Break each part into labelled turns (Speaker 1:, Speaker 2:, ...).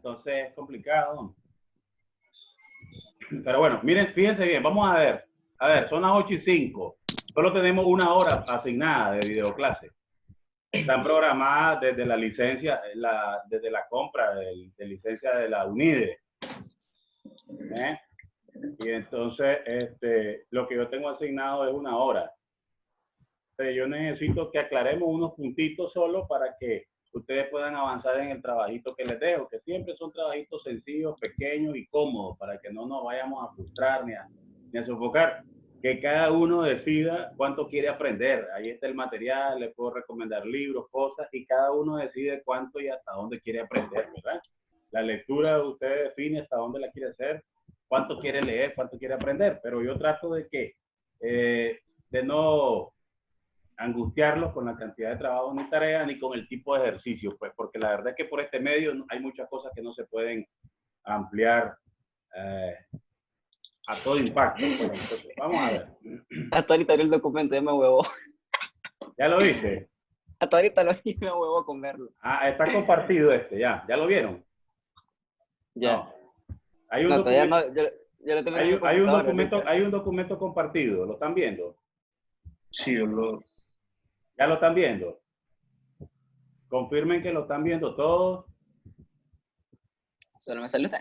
Speaker 1: entonces es complicado. Pero bueno, miren, fíjense bien, vamos a ver. A ver, son las 8:05. Solo tenemos 1 hora asignada de videoclase. Están programadas desde la licencia, desde la compra de licencia de la UNIDE. Y entonces, lo que yo tengo asignado es 1 hora. Yo necesito que aclaremos unos puntitos solo para que ustedes puedan avanzar en el trabajito que les dejo, que siempre son trabajitos sencillos, pequeños y cómodos, para que no nos vayamos a frustrar ni a sofocar. Que cada uno decida cuánto quiere aprender. Ahí está el material, les puedo recomendar libros, cosas, y cada uno decide cuánto y hasta dónde quiere aprender, ¿verdad? La lectura usted define hasta dónde la quiere hacer, cuánto quiere leer, cuánto quiere aprender, pero yo trato de que, de no angustiarlos con la cantidad de trabajo ni tarea, ni con el tipo de ejercicio, pues, porque la verdad es que por este medio hay muchas cosas que no se pueden ampliar a todo impacto. Pues. Entonces, vamos a ver.
Speaker 2: Hasta ahorita el documento ya me huevo.
Speaker 1: ¿Ya lo viste?
Speaker 2: Hasta ahorita lo vi, me huevo con verlo.
Speaker 1: Ah, está compartido ya lo vieron.
Speaker 2: Ya.
Speaker 1: No. Hay un
Speaker 2: no,
Speaker 1: documento,
Speaker 2: todavía no, yo lo tengo en mi computadora.
Speaker 1: hay un documento compartido, ¿lo están viendo?
Speaker 3: Sí,
Speaker 1: ¿Ya lo están viendo? Confirmen que lo están viendo todos.
Speaker 2: Solo me sale usted.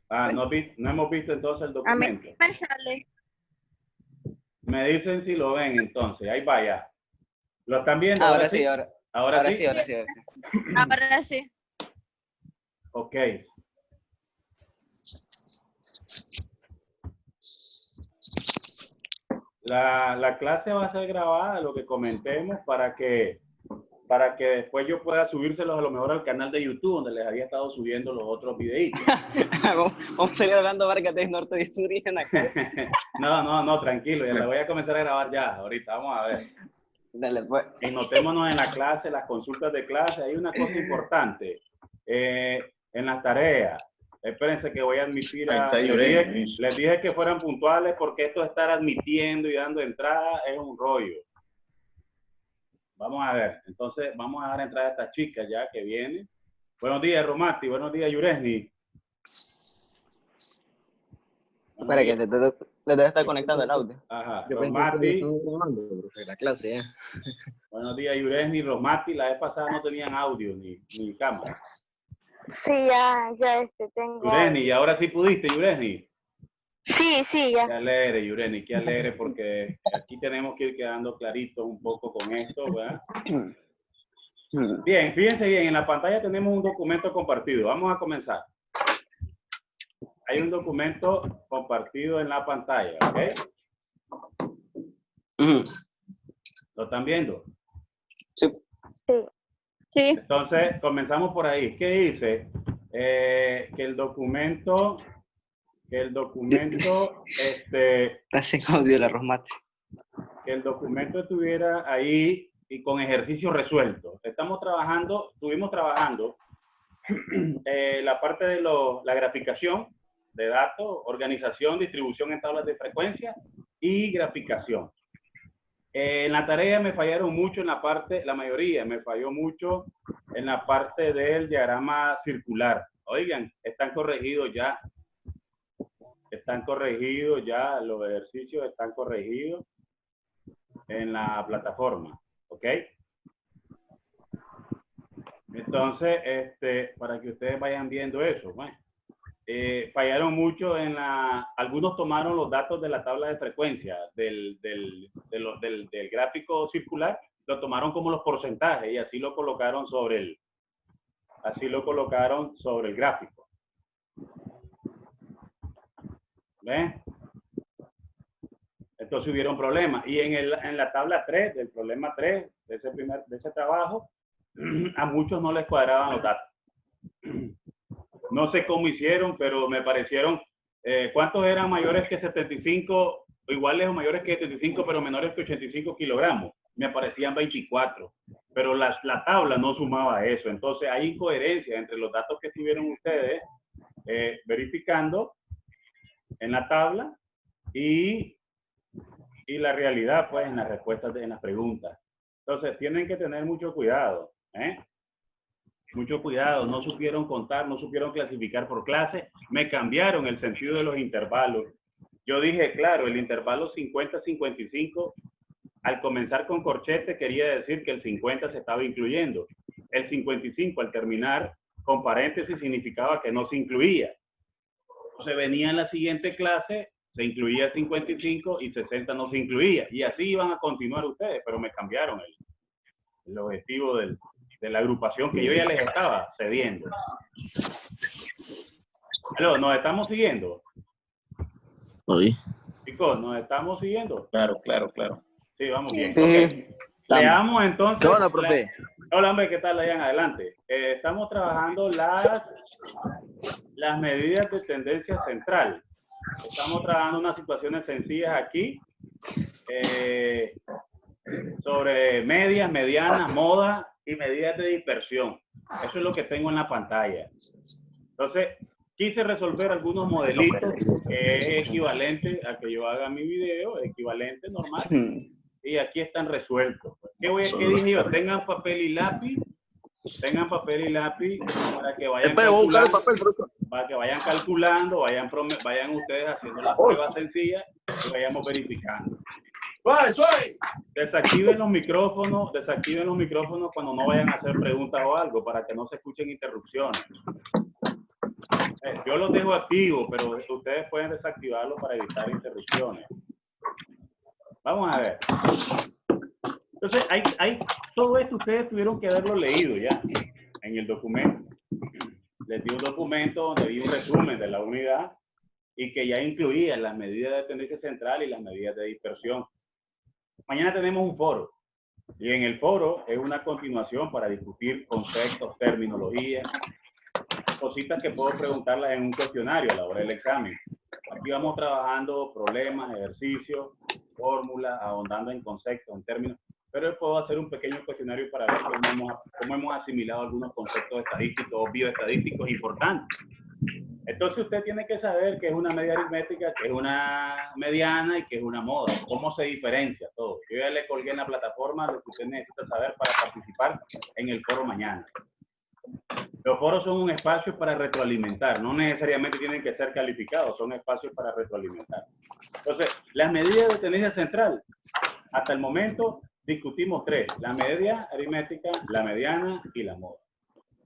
Speaker 1: Ah,
Speaker 2: ¿sí?
Speaker 1: no hemos visto entonces el documento.
Speaker 4: A mí me sale.
Speaker 1: Me dicen si lo ven entonces, ahí vaya. ¿Lo están viendo?
Speaker 2: Ahora sí, ahora sí.
Speaker 4: Ahora sí.
Speaker 1: Ok. La clase va a ser grabada, lo que comentemos, para que después yo pueda subírselos a lo mejor al canal de YouTube, donde les había estado subiendo los otros videitos.
Speaker 2: Vamos a seguir hablando Vargas de norte de sur y en acá.
Speaker 1: No, tranquilo, ya la voy a comenzar a grabar ya, ahorita, vamos a ver.
Speaker 2: Dale, pues.
Speaker 1: Y notémonos en la clase, las consultas de clase, hay una cosa importante, en las tareas. Espérense que voy a admitir les dije que fueran puntuales porque esto de estar admitiendo y dando entrada es un rollo. Vamos a ver, entonces vamos a dar entrada a esta chica ya que viene. Buenos días, Romati, buenos días, Yuresni.
Speaker 2: Espera que le debe estar conectando el audio.
Speaker 1: Ajá, Romati.
Speaker 5: La clase, ¿eh?
Speaker 1: Buenos días, Yuresni, Romati. La vez pasada no tenían audio ni cámara.
Speaker 4: Sí, ya tengo.
Speaker 1: Yuresni, ¿y ahora sí pudiste, Yuresni?
Speaker 4: Sí, ya.
Speaker 1: Qué alegre, Yuresni, qué alegre, porque aquí tenemos que ir quedando claritos un poco con esto, ¿verdad? Bien, fíjense bien, en la pantalla tenemos un documento compartido. Vamos a comenzar. Hay un documento compartido en la pantalla, ¿ok? ¿Lo están viendo?
Speaker 2: Sí.
Speaker 1: Entonces, comenzamos por ahí. ¿Qué dice? Que el documento,
Speaker 2: Está sin audio la Rosmati.
Speaker 1: que el documento estuviera ahí y con ejercicios resueltos. Estuvimos trabajando la parte de la graficación de datos, organización, distribución en tablas de frecuencia y graficación. En la tarea me fallaron mucho en la parte, la mayoría me falló mucho en la parte del diagrama circular. Oigan, están corregidos ya. Los ejercicios están corregidos en la plataforma, ¿ok? Entonces, para que ustedes vayan viendo eso, bueno, fallaron mucho algunos tomaron los datos de la tabla de frecuencia del gráfico circular, lo tomaron como los porcentajes y así lo colocaron sobre el gráfico. ¿Ven? Entonces hubieron problemas. Y en la tabla 3, del problema 3, de ese trabajo, a muchos no les cuadraban los datos. No sé cómo hicieron, pero me parecieron, ¿cuántos eran mayores que 75, iguales o mayores que 75, pero menores que 85 kilogramos? Me aparecían 24, pero la tabla no sumaba eso. Entonces hay incoherencia entre los datos que tuvieron ustedes verificando en la tabla y la realidad, pues, en las respuestas, en las preguntas. Entonces tienen que tener mucho cuidado, ¿eh? Mucho cuidado, no supieron contar, no supieron clasificar por clase, me cambiaron el sentido de los intervalos. Yo dije, claro, el intervalo 50-55, al comenzar con corchete quería decir que el 50 se estaba incluyendo. El 55 al terminar con paréntesis significaba que no se incluía. Entonces venía en la siguiente clase, se incluía 55 y 60 no se incluía. Y así iban a continuar ustedes, pero me cambiaron el objetivo de la agrupación que yo ya les estaba cediendo. Aló, ¿nos estamos siguiendo?
Speaker 5: Hoy.
Speaker 1: Chicos, ¿nos estamos siguiendo?
Speaker 3: Claro, claro, claro.
Speaker 1: Sí, vamos bien.
Speaker 2: Sí.
Speaker 1: Okay. Leamos entonces.
Speaker 5: ¿Qué onda, profe?
Speaker 1: Hola, hombre, ¿qué tal? Vayan adelante. Estamos trabajando las medidas de tendencia central. Estamos trabajando unas situaciones sencillas aquí sobre medias, medianas, moda y medidas de dispersión. Eso es lo que tengo en la pantalla. Entonces, quise resolver algunos modelitos que es equivalente a que yo haga mi video, equivalente normal. Y aquí están resueltos. ¿Qué dije yo? Tengan papel y lápiz. Tengan papel y lápiz para que vayan calculando, vayan ustedes haciendo las pruebas sencillas y vayamos verificando. Desactiven los micrófonos cuando no vayan a hacer preguntas o algo para que no se escuchen interrupciones. Yo los dejo activos, pero ustedes pueden desactivarlos para evitar interrupciones. Vamos a ver. Entonces, todo esto ustedes tuvieron que haberlo leído ya en el documento. Les di un documento donde vi un resumen de la unidad y que ya incluía las medidas de tendencia central y las medidas de dispersión. Mañana tenemos un foro y en el foro es una continuación para discutir conceptos, terminología, cositas que puedo preguntarlas en un cuestionario a la hora del examen. Aquí vamos trabajando problemas, ejercicios, fórmulas, ahondando en conceptos, en términos, pero puedo hacer un pequeño cuestionario para ver cómo hemos asimilado algunos conceptos estadísticos o bioestadísticos importantes. Entonces usted tiene que saber qué es una media aritmética, qué es una mediana y qué es una moda, cómo se diferencia todo. Yo ya le colgué en la plataforma lo que usted necesita saber para participar en el foro mañana. Los foros son un espacio para retroalimentar, no necesariamente tienen que ser calificados, son espacios para retroalimentar. Entonces, las medidas de tendencia central, hasta el momento discutimos tres: la media aritmética, la mediana y la moda.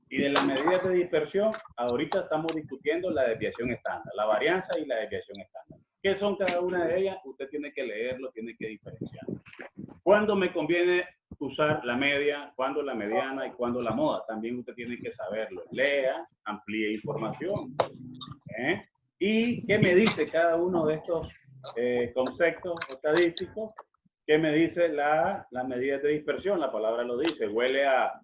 Speaker 1: Y de las medidas de dispersión, ahorita estamos discutiendo la desviación estándar, la varianza y la desviación estándar. ¿Qué son cada una de ellas? Usted tiene que leerlo, tiene que diferenciar. ¿Cuándo me conviene usar la media, cuándo la mediana y cuándo la moda? También usted tiene que saberlo. Lea, amplíe información. ¿Y qué me dice cada uno de estos conceptos estadísticos? ¿Qué me dice la medida de dispersión? La palabra lo dice, huele a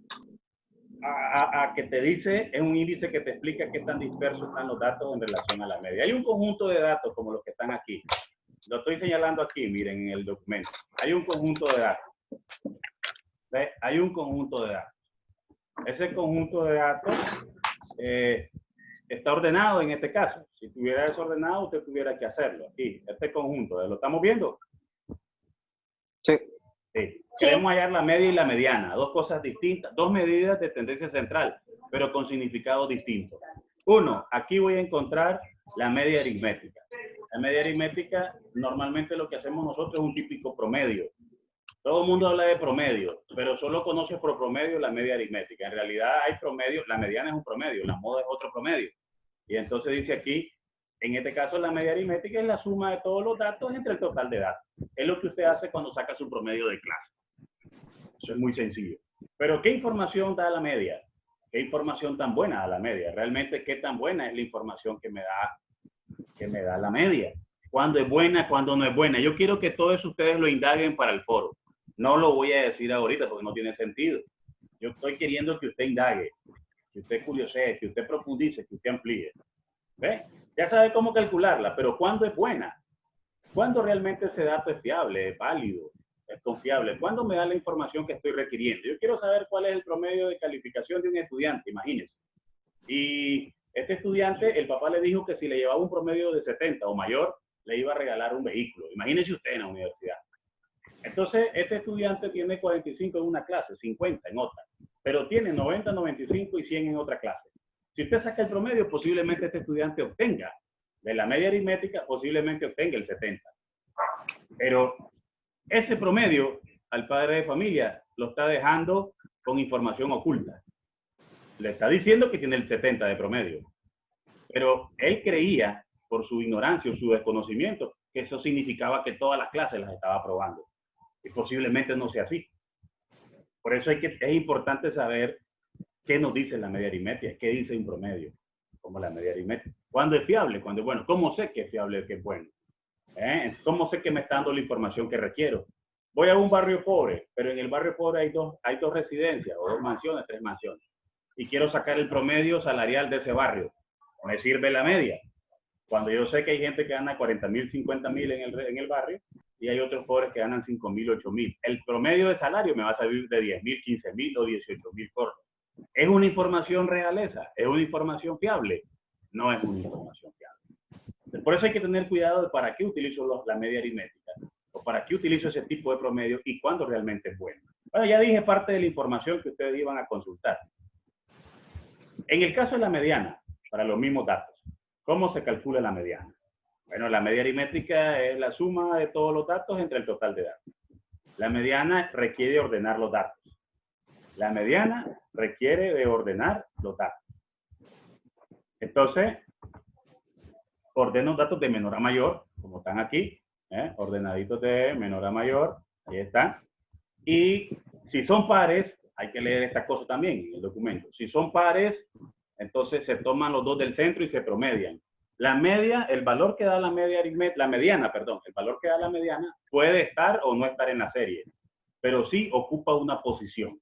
Speaker 1: que te dice, es un índice que te explica qué tan dispersos están los datos en relación a la media. Hay un conjunto de datos como los que están aquí. Lo estoy señalando aquí, miren, en el documento. Hay un conjunto de datos. ¿Ve? Hay un conjunto de datos. Ese conjunto de datos está ordenado en este caso. Si estuviera desordenado, usted tuviera que hacerlo. Aquí, este conjunto, ¿lo estamos viendo?
Speaker 2: Sí.
Speaker 1: Sí. Queremos hallar la media y la mediana, dos cosas distintas, dos medidas de tendencia central, pero con significados distintos. Uno, aquí voy a encontrar la media aritmética. La media aritmética, normalmente lo que hacemos nosotros es un típico promedio. Todo el mundo habla de promedio, pero solo conoce por promedio la media aritmética. En realidad hay promedio, la mediana es un promedio, la moda es otro promedio. Y entonces dice aquí, en este caso la media aritmética es la suma de todos los datos entre el total de datos. Es lo que usted hace cuando saca su promedio de clase. Eso es muy sencillo. Pero ¿qué información da la media? ¿Qué información tan buena da la media? Realmente, ¿qué tan buena es la información que me da la media? ¿Cuándo es buena, cuándo no es buena? Yo quiero que todo eso ustedes lo indaguen para el foro. No lo voy a decir ahorita porque no tiene sentido. Yo estoy queriendo que usted indague, que usted curiosee, que usted profundice, que usted amplíe. ¿Ve? Ya sabe cómo calcularla, pero ¿cuándo es buena? ¿Cuándo realmente ese dato es fiable, es válido, es confiable? ¿Cuándo me da la información que estoy requiriendo? Yo quiero saber cuál es el promedio de calificación de un estudiante, imagínense. Y este estudiante, el papá le dijo que si le llevaba un promedio de 70 o mayor, le iba a regalar un vehículo. Imagínense usted en la universidad. Entonces, este estudiante tiene 45 en una clase, 50 en otra, pero tiene 90, 95 y 100 en otra clase. Si usted saca el promedio, posiblemente este estudiante obtenga, de la media aritmética, posiblemente obtenga el 70. Pero ese promedio al padre de familia lo está dejando con información oculta. Le está diciendo que tiene el 70 de promedio. Pero él creía, por su ignorancia o su desconocimiento, que eso significaba que todas las clases las estaba aprobando. Y posiblemente no sea así. Por eso es importante saber qué nos dice la media aritmética, qué dice un promedio, como la media aritmética. ¿Cuándo es fiable? Cuándo es bueno. ¿Cómo sé que es fiable, que es bueno? ¿Cómo sé que me está dando la información que requiero? Voy a un barrio pobre, pero en el barrio pobre hay dos residencias, o 2 mansiones, 3 mansiones. Y quiero sacar el promedio salarial de ese barrio. ¿Me sirve la media? Cuando yo sé que hay gente que gana 40.000, 50.000 en el barrio, y hay otros pobres que ganan 5.000, 8.000. El promedio de salario me va a salir de 10.000, 15.000 o 18.000 cortos. ¿Es una información real esa? ¿Es una información fiable? No es una información fiable. Por eso hay que tener cuidado de para qué utilizo la media aritmética, o para qué utilizo ese tipo de promedio y cuándo realmente es bueno. Bueno, ya dije parte de la información que ustedes iban a consultar. En el caso de la mediana, para los mismos datos, ¿cómo se calcula la mediana? Bueno, la media aritmética es la suma de todos los datos entre el total de datos. La mediana requiere ordenar los datos. La mediana requiere de ordenar los datos. Entonces, ordeno datos de menor a mayor, como están aquí, ordenaditos de menor a mayor, ahí están. Y si son pares, hay que leer esta cosa también en el documento. Si son pares, entonces se toman los dos del centro y se promedian. La media, el valor que da la media aritmética, la mediana, perdón, el valor que da la mediana puede estar o no estar en la serie, pero sí ocupa una posición.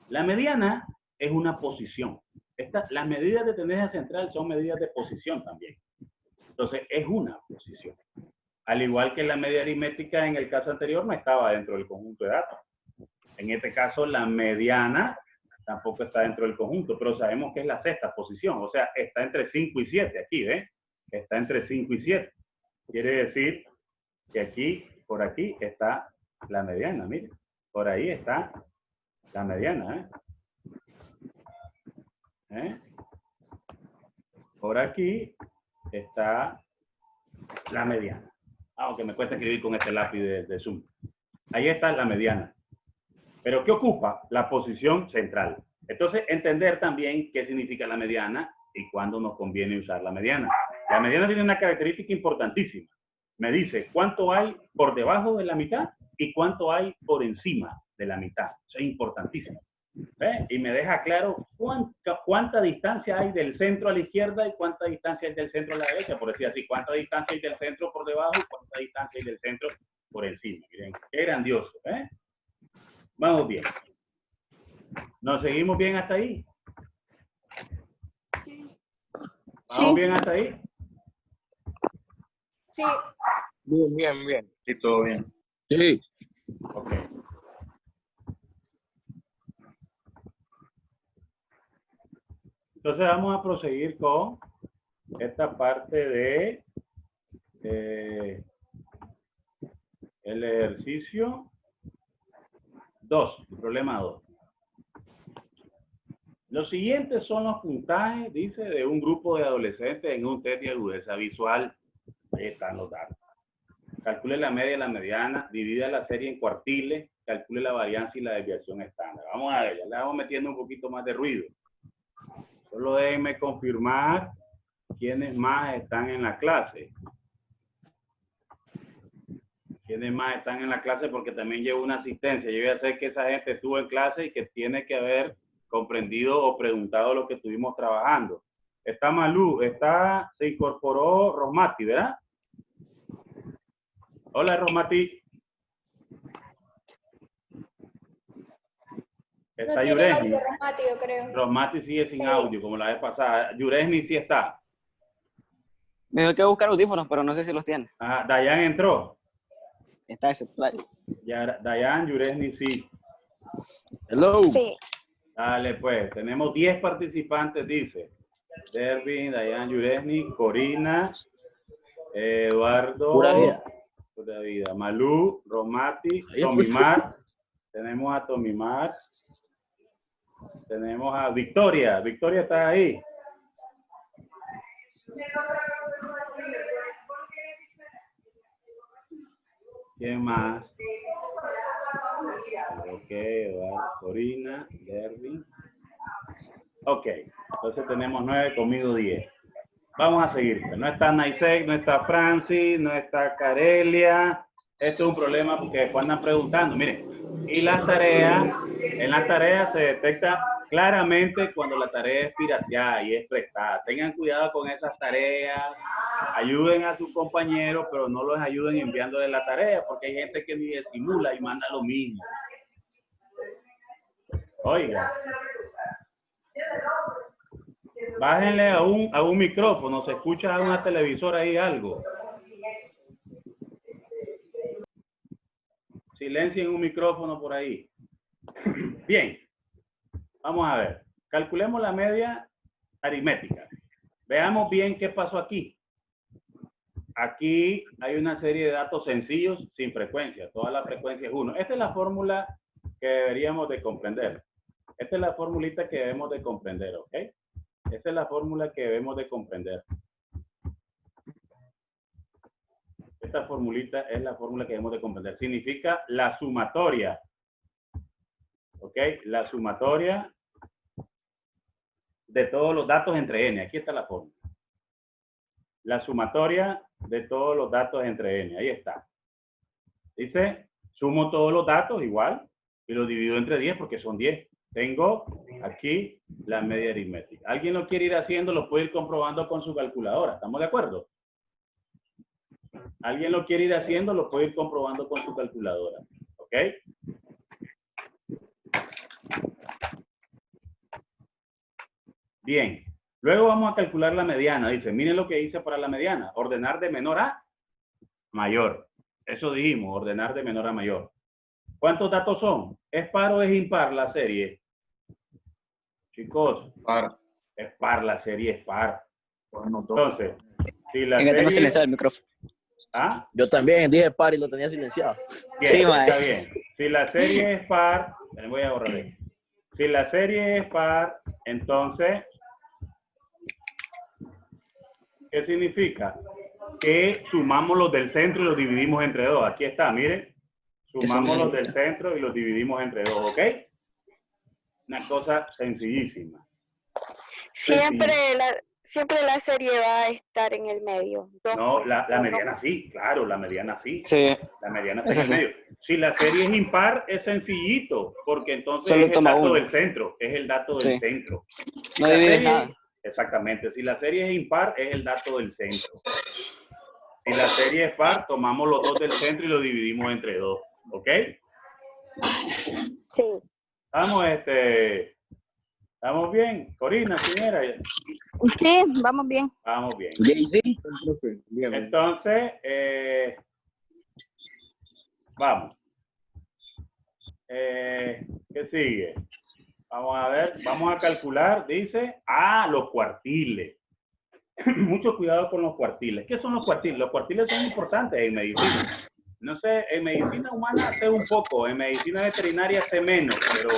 Speaker 1: La mediana es una posición. Las medidas de tendencia central son medidas de posición también. Entonces, es una posición. Al igual que la media aritmética en el caso anterior no estaba dentro del conjunto de datos. En este caso, la mediana tampoco está dentro del conjunto, pero sabemos que es la sexta posición. O sea, está entre 5 y 7 aquí, ¿ves? Está entre 5 y 7. Quiere decir que aquí, por aquí, está la mediana, mire. Por ahí está la mediana, Por aquí está la mediana. Aunque me cuesta escribir con este lápiz de Zoom. Ahí está la mediana. ¿Pero qué ocupa? La posición central. Entonces, entender también qué significa la mediana y cuándo nos conviene usar la mediana. La mediana tiene una característica importantísima. Me dice cuánto hay por debajo de la mitad y cuánto hay por encima de la mitad. Eso es importantísimo. Y me deja claro cuánta distancia hay del centro a la izquierda y cuánta distancia hay del centro a la derecha, por decir así, cuánta distancia hay del centro por debajo y cuánta distancia hay del centro por encima. Miren, qué grandioso, Vamos bien. ¿Nos seguimos bien hasta ahí?
Speaker 4: Sí.
Speaker 1: ¿Vamos bien hasta ahí?
Speaker 4: Sí.
Speaker 3: Bien, bien, bien.
Speaker 1: Sí, todo bien.
Speaker 5: Sí.
Speaker 1: Ok. Entonces vamos a proseguir con esta parte de el ejercicio 2, el problema 2. Los siguientes son los puntajes, dice, de un grupo de adolescentes en un test de agudeza visual. Ahí están los datos. Calcule la media y la mediana, divida la serie en cuartiles, calcule la varianza y la desviación estándar. Vamos a ver, ya le vamos metiendo un poquito más de ruido. Solo déjenme confirmar quiénes más están en la clase. ¿Quiénes más están en la clase? Porque también llevo una asistencia. Yo ya sé que esa gente estuvo en clase y que tiene que haber comprendido o preguntado lo que estuvimos trabajando. Está Malú, se incorporó Rosmati, ¿verdad? Hola, Rosmati. Está Yuresni.
Speaker 6: Rosmati, yo creo.
Speaker 1: Rosmati sigue sin audio, como la vez pasada. Yuresni sí está.
Speaker 2: Me dio que buscar audífonos, pero no sé si los tiene.
Speaker 1: Ajá, Dayan entró.
Speaker 2: Está ese.
Speaker 1: Ya, Dayan, Yuresni sí.
Speaker 5: Hello.
Speaker 4: Sí.
Speaker 1: Dale, pues. Tenemos 10 participantes, dice. Dervin, Dayan, Yuresni, Corina, Eduardo,
Speaker 5: Pura vida.
Speaker 1: Pura vida. Malú, Romati,
Speaker 5: Ahí
Speaker 1: Tomimar. Tenemos a Tomimar. Tenemos a Victoria. Victoria está ahí. ¿Quién más? Ok, Corina, Derby. Ok, entonces tenemos 9, conmigo 10. Vamos a seguir. No está Naisek, no está Francis, no está Carelia. Esto es un problema porque después andan preguntando. Miren, y las tareas, en las tareas se detecta claramente cuando la tarea es pirateada y es prestada. Tengan cuidado con esas tareas. Ayuden a sus compañeros, pero no los ayuden enviándole la tarea porque hay gente que ni simula y manda lo mismo. Oiga. Bájenle a un micrófono, se escucha a una televisora ahí algo. Silencien un micrófono por ahí. Bien, vamos a ver. Calculemos la media aritmética. Veamos bien qué pasó aquí. Aquí hay una serie de datos sencillos sin frecuencia. Toda la frecuencia es 1. Esta es la fórmula que deberíamos de comprender. Esta es la formulita que debemos de comprender, ¿ok? Esta es la fórmula que debemos de comprender. Esta formulita es la fórmula que debemos de comprender. Significa la sumatoria. ¿Ok? La sumatoria de todos los datos entre n. Aquí está la fórmula. La sumatoria de todos los datos entre n. Ahí está. Dice, sumo todos los datos igual y los divido entre 10 porque son 10. Tengo aquí la media aritmética. ¿Alguien lo quiere ir haciendo? Lo puede ir comprobando con su calculadora. ¿Estamos de acuerdo? ¿Alguien lo quiere ir haciendo? Lo puede ir comprobando con su calculadora. ¿Ok? Bien. Luego vamos a calcular la mediana. Dice, miren lo que hice para la mediana. Ordenar de menor a mayor. Eso dijimos, ordenar de menor a mayor. ¿Cuántos datos son? ¿Es par o es impar la serie? Chicos,
Speaker 3: Par.
Speaker 1: es par, la serie es par.
Speaker 3: Bueno,
Speaker 1: Entonces, si la
Speaker 2: Es que tengo
Speaker 1: serie...
Speaker 2: silenciado el micrófono.
Speaker 1: ¿Ah?
Speaker 5: Yo también dije par y lo tenía silenciado.
Speaker 1: Bien,
Speaker 2: Sí, mae.
Speaker 1: está bien. Si la serie es par, me voy a borrar esto. Si la serie es par, entonces, ¿qué significa? Que sumamos los del centro y los dividimos entre 2. Aquí está, miren. Sumamos los del centro y los dividimos entre 2, ¿ok? Una cosa sencillísima.
Speaker 4: Siempre la serie va a estar en el medio.
Speaker 1: No, la mediana sí, claro, la mediana sí.
Speaker 2: Sí.
Speaker 1: La mediana está en
Speaker 2: Eso
Speaker 1: el
Speaker 2: sí.
Speaker 1: medio. Si la serie es impar, es sencillito, porque entonces
Speaker 2: Solo
Speaker 1: es el
Speaker 2: toma
Speaker 1: dato
Speaker 2: uno.
Speaker 1: del centro, es el dato del
Speaker 2: Sí.
Speaker 1: centro.
Speaker 2: No
Speaker 1: La
Speaker 2: divides
Speaker 1: serie-
Speaker 2: nada.
Speaker 1: Exactamente, si la serie es impar, es el dato del centro. Si la serie es par, tomamos los dos del centro y lo dividimos entre 2, ¿ok?
Speaker 4: Sí.
Speaker 1: Estamos bien. Corina, señora,
Speaker 4: Sí, vamos bien.
Speaker 1: vamos bien.
Speaker 5: Jay-Z.
Speaker 3: profe. Bien.
Speaker 1: Entonces, vamos. ¿Qué sigue? Vamos a ver, vamos a calcular, dice, los cuartiles. Mucho cuidado con los cuartiles. ¿Qué son los cuartiles? Los cuartiles son importantes en medicina. No sé, en medicina humana sé un poco, en medicina veterinaria sé menos, pero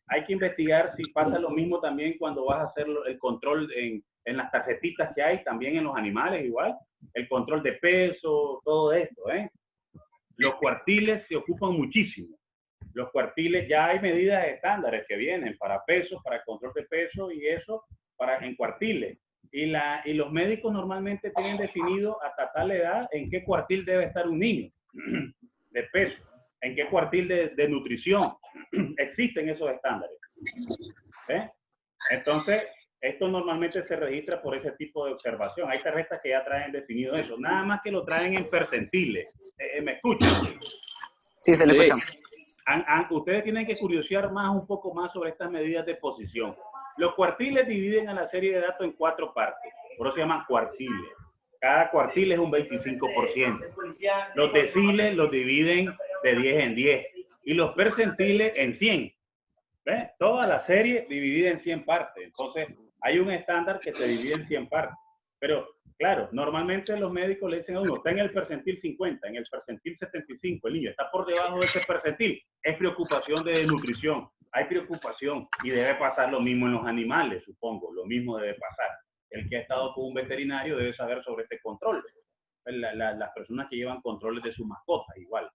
Speaker 1: hay que investigar si pasa lo mismo también cuando vas a hacer el control en las tarjetitas que hay, también en los animales igual. El control de peso, todo esto, ¿eh? Los cuartiles se ocupan muchísimo. Los cuartiles, ya hay medidas estándares que vienen para pesos, para control de peso y eso en cuartiles. Y los médicos normalmente tienen definido hasta tal edad en qué cuartil debe estar un niño de peso, en qué cuartil de nutrición. Existen esos estándares. Entonces, esto normalmente se registra por ese tipo de observación. Hay tarjetas que ya traen definido eso. Nada más que lo traen en percentiles. ¿Me escuchan?
Speaker 2: Sí, se le
Speaker 5: Sí.
Speaker 2: escucha.
Speaker 1: Ustedes tienen que curiosear un poco más sobre estas medidas de posición. Los cuartiles dividen a la serie de datos en 4 partes. Por eso se llaman cuartiles. Cada cuartil es un 25%. Los deciles los dividen de 10 en 10. Y los percentiles en 100. ¿Ves? Toda la serie dividida en 100 partes. Entonces, hay un estándar que se divide en 100 partes. Pero, claro, normalmente los médicos le dicen a uno, está en el percentil 50, en el percentil 75, el niño está por debajo de ese percentil. Es preocupación de nutrición, hay preocupación y debe pasar lo mismo en los animales, supongo, lo mismo debe pasar. El que ha estado con un veterinario debe saber sobre este control. Las personas que llevan controles de sus mascotas, igual.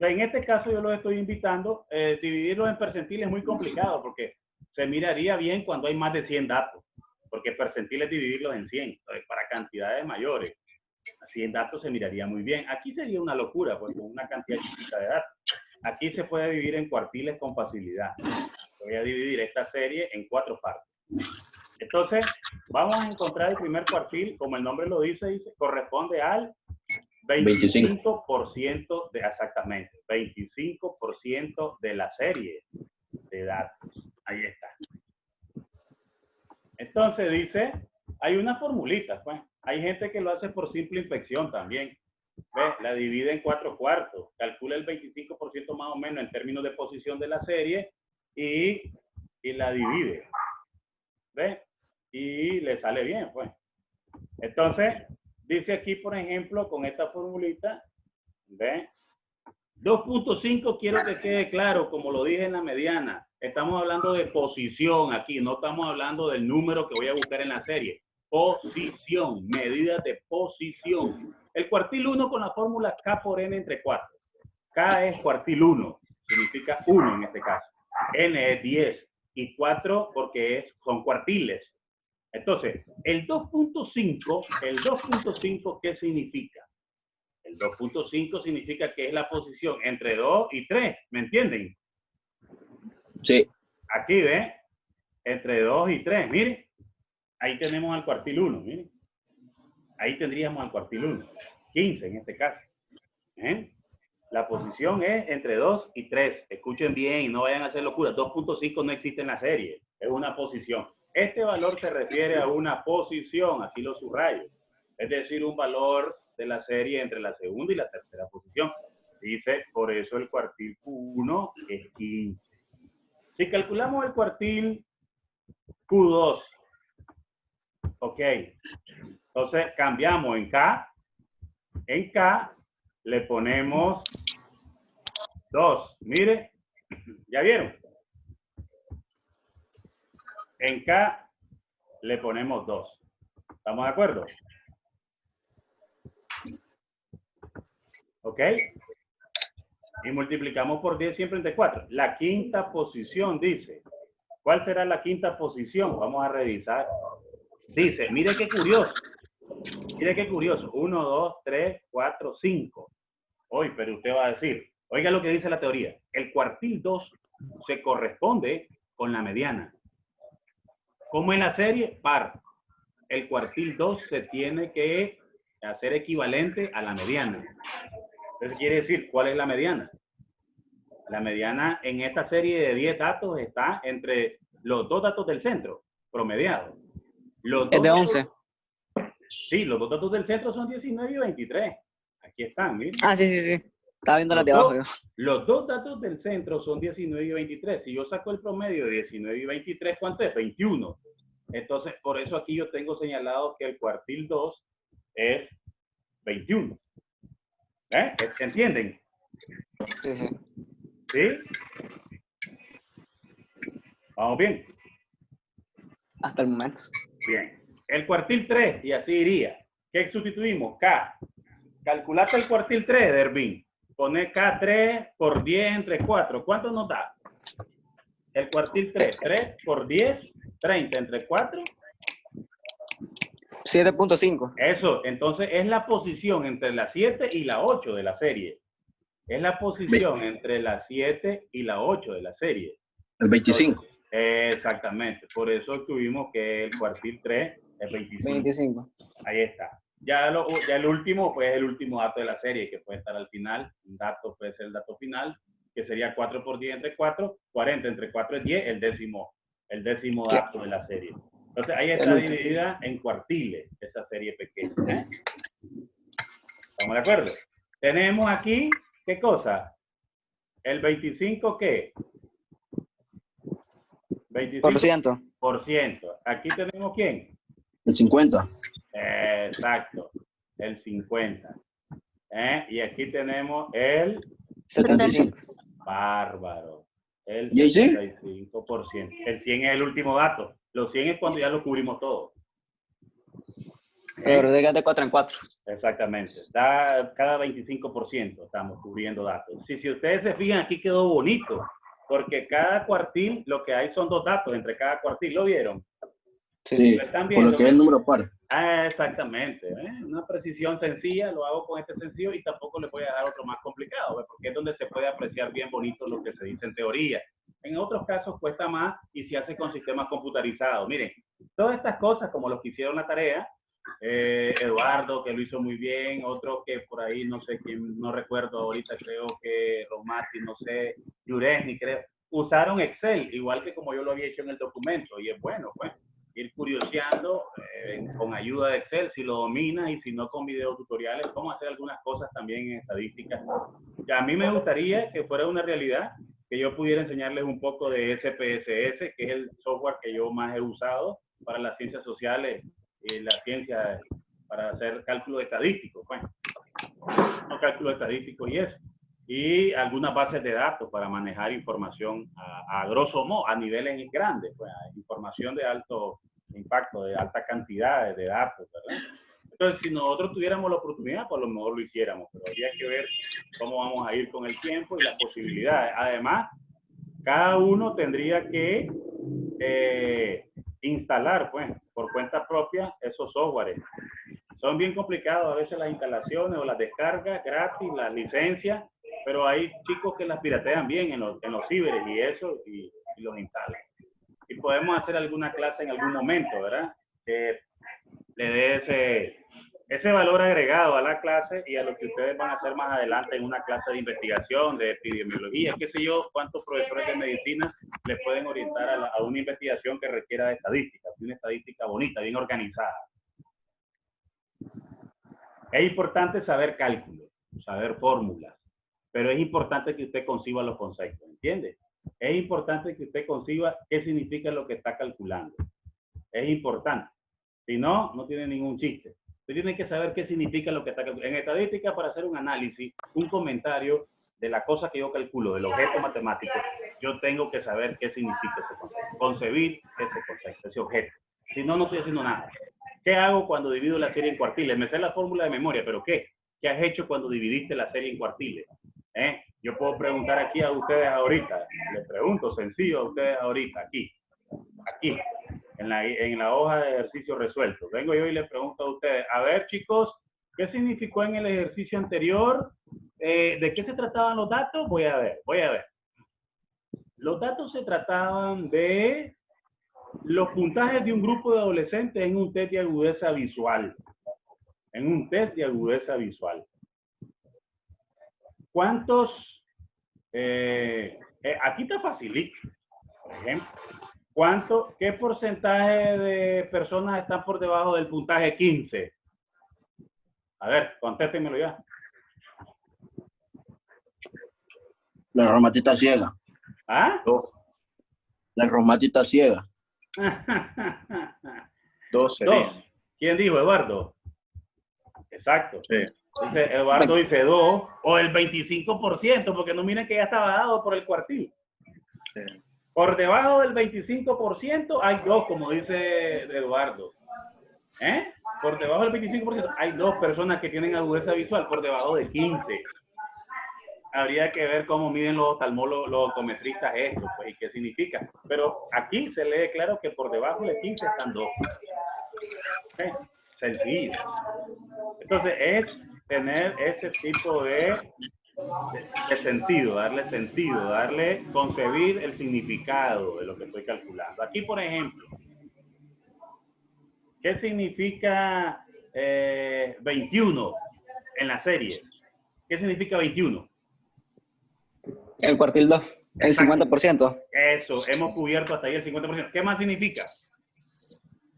Speaker 1: En este caso yo los estoy invitando, dividirlos en percentiles es muy complicado porque se miraría bien cuando hay más de 100 datos, porque percentil es dividirlos en 100, entonces, para cantidades mayores, 100 datos se miraría muy bien. Aquí sería una locura, pues con una cantidad chiquita de datos. Aquí se puede dividir en cuartiles con facilidad. Voy a dividir esta serie en 4 partes. Entonces, vamos a encontrar el primer cuartil, como el nombre lo dice corresponde al 25% de, exactamente, 25% de la serie de datos. Ahí está. Entonces dice, hay una formulita, pues. Hay gente que lo hace por simple inflexión también. ¿Ves? La divide en 4 cuartos, calcula el 25% más o menos en términos de posición de la serie y la divide. ¿Ves? Y le sale bien, pues. Entonces, dice aquí, por ejemplo, con esta formulita, ¿ves? 2.5 quiero que quede claro, como lo dije en la mediana. Estamos hablando de posición aquí, no estamos hablando del número que voy a buscar en la serie. Posición, medidas de posición. El cuartil 1 con la fórmula K por N entre 4. K es cuartil 1, significa 1 en este caso. N es 10 y 4 porque son cuartiles. Entonces, el 2.5, ¿qué significa? El 2.5 significa que es la posición entre 2 y 3, ¿me entienden?
Speaker 5: Sí.
Speaker 1: Aquí, ¿ves? Entre 2 y 3, mire. Ahí tenemos al cuartil 1, mire. Ahí tendríamos al cuartil 1. 15 en este caso. ¿Eh? La posición es entre 2 y 3. Escuchen bien, no vayan a hacer locuras. 2.5 no existe en la serie. Es una posición. Este valor se refiere a una posición. Aquí lo subrayo. Es decir, un valor de la serie entre la segunda y la tercera posición. Dice, por eso el cuartil 1 es 15. Si calculamos el cuartil Q2, ok, entonces cambiamos en K le ponemos 2, mire, ¿ya vieron? En K le ponemos 2, ¿estamos de acuerdo? ¿Ok? Y multiplicamos por 10 siempre entre 4. La quinta posición dice, ¿cuál será la quinta posición? Vamos a revisar. Dice, mire qué curioso. Mire qué curioso. 1, 2, 3, 4, 5. Hoy, pero usted va a decir, oiga lo que dice la teoría. El cuartil 2 se corresponde con la mediana. Como en la serie, par. El cuartil 2 se tiene que hacer equivalente a la mediana. Entonces quiere decir, ¿cuál es la mediana? La mediana en esta serie de 10 datos está entre los 2 datos del centro, promediados.
Speaker 2: Es de 11.
Speaker 1: Sí, los 2 datos del centro son 19 y 23. Aquí están, miren.
Speaker 2: Ah, sí, sí, sí. Estaba viendo las de abajo yo.
Speaker 1: Los 2 datos del centro son 19 y 23. Si yo saco el promedio de 19 y 23, ¿cuánto es? 21. Entonces, por eso aquí yo tengo señalado que el cuartil 2 es 21. ¿Entienden?
Speaker 2: Sí, sí.
Speaker 1: ¿Sí? ¿Vamos bien?
Speaker 2: Hasta el momento.
Speaker 1: Bien. El cuartil 3, y así iría. ¿Qué sustituimos? K. Calculate el cuartil 3, Dervin. Pone K3 por 10 entre 4. ¿Cuánto nos da? El cuartil 3. 3 por 10, 30 entre 4.
Speaker 2: 7.5.
Speaker 1: Eso, entonces es la posición entre la 7 y la 8 de la serie. Es la posición entre la 7 y la 8 de la serie.
Speaker 5: El 25.
Speaker 1: Exactamente. Por eso tuvimos que el cuartil 3 es 25. Ahí está. Ya el último, pues el último dato de la serie, que puede estar al final. Un dato puede ser el dato final, que sería 4 por 10 entre 4. 40 entre 4 es 10, el décimo dato de la serie. Entonces ahí está dividida en cuartiles, esa serie pequeña. ¿Estamos de acuerdo? Tenemos aquí, ¿qué cosa? El 25, ¿qué? 25%. Aquí tenemos ¿quién?
Speaker 5: El 50.
Speaker 1: Exacto, el 50. Y aquí tenemos el
Speaker 2: 75.
Speaker 1: bárbaro, el
Speaker 5: ¿Y ahí sí?
Speaker 1: 75%. El 100 es el último dato. Los 100 es cuando ya lo cubrimos todo.
Speaker 2: Pero de 4 en 4.
Speaker 1: Exactamente. Da cada 25% estamos cubriendo datos. Si ustedes se fijan, aquí quedó bonito, porque cada cuartil, lo que hay son 2 datos entre cada cuartil. ¿Lo vieron?
Speaker 5: Sí,
Speaker 1: ¿Lo están
Speaker 5: por
Speaker 1: viendo?
Speaker 5: lo que es el número par.
Speaker 1: Exactamente. Una precisión sencilla, lo hago con este sencillo y tampoco les voy a dar otro más complicado, porque es donde se puede apreciar bien bonito lo que se dice en teoría. En otros casos cuesta más y se hace con sistemas computarizados. Miren, todas estas cosas, como los que hicieron la tarea, Eduardo, que lo hizo muy bien, otro que por ahí, no sé quién, no recuerdo ahorita, creo que Romati, no sé, Yuresni, creo, usaron Excel, igual que como yo lo había hecho en el documento, y es bueno, pues, ir curioseando con ayuda de Excel, si lo domina, y si no con videotutoriales, cómo hacer algunas cosas también en estadística. Y a mí me gustaría que fuera una realidad, que yo pudiera enseñarles un poco de SPSS, que es el software que yo más he usado para las ciencias sociales y la ciencia para hacer cálculo estadístico, pues. No cálculo estadístico y eso. Y algunas bases de datos para manejar información a grosso modo, a niveles grandes, pues, información de alto impacto, de alta cantidad de datos, ¿verdad? Entonces, si nosotros tuviéramos la oportunidad, pues a lo mejor lo hiciéramos, pero habría que ver cómo vamos a ir con el tiempo y las posibilidades. Además, cada uno tendría que instalar, pues, por cuenta propia esos softwares. Son bien complicados a veces las instalaciones o las descargas gratis, las licencias, pero hay chicos que las piratean bien en los ciberes y eso, y los instalan. Y podemos hacer alguna clase en algún momento, ¿verdad? Que le dé ese valor agregado a la clase y a lo que ustedes van a hacer más adelante en una clase de investigación, de epidemiología, qué sé yo, cuántos profesores de medicina les pueden orientar a una investigación que requiera de estadística, una estadística bonita, bien organizada. Es importante saber cálculo, saber fórmulas, pero es importante que usted conciba los conceptos, ¿entiende? Es importante que usted conciba qué significa lo que está calculando. Es importante. Si no, no tiene ningún chiste. Usted tiene que saber qué significa lo que está calculando. En estadística, para hacer un análisis, un comentario de la cosa que yo calculo, del objeto matemático, yo tengo que saber qué significa ese concepto, concebir ese concepto, ese objeto. Si no, no estoy haciendo nada. ¿Qué hago cuando divido la serie en cuartiles? Me sé la fórmula de memoria, pero ¿qué? ¿Qué has hecho cuando dividiste la serie en cuartiles? Yo puedo preguntar aquí a ustedes ahorita. Les pregunto sencillo a ustedes ahorita, aquí, en la hoja de ejercicio resuelto. Vengo yo y les pregunto a ustedes, a ver chicos, ¿qué significó en el ejercicio anterior? ¿De qué se trataban los datos? Voy a ver. Los datos se trataban de los puntajes de un grupo de adolescentes en un test de agudeza visual. ¿Cuántos? Aquí está facilito. Por ejemplo, ¿qué porcentaje de personas están por debajo del puntaje 15? A ver, contéstenmelo ya.
Speaker 5: La romatita ciega.
Speaker 1: ¿Ah?
Speaker 5: La romatita ciega.
Speaker 3: 2 sería.
Speaker 1: 2. ¿Quién dijo, Eduardo? Exacto.
Speaker 3: Sí.
Speaker 1: Entonces, Eduardo dice 2 o el 25%, porque no miren que ya estaba dado por el cuartil.
Speaker 3: Sí.
Speaker 1: Por debajo del 25% hay 2, como dice Eduardo. Por debajo del 25% hay 2 personas que tienen agudeza visual, por debajo de 15. Habría que ver cómo miden los oftalmólogos, los optometristas esto, pues, y qué significa. Pero aquí se lee claro que por debajo de 15 están 2. Sencillo. Entonces, es tener ese tipo de sentido, darle, concebir el significado de lo que estoy calculando. Aquí, por ejemplo, ¿qué significa 21 en la serie? ¿Qué significa 21?
Speaker 2: El cuartil 2, el 50%.
Speaker 1: Eso, hemos cubierto hasta ahí el 50%. ¿Qué más significa?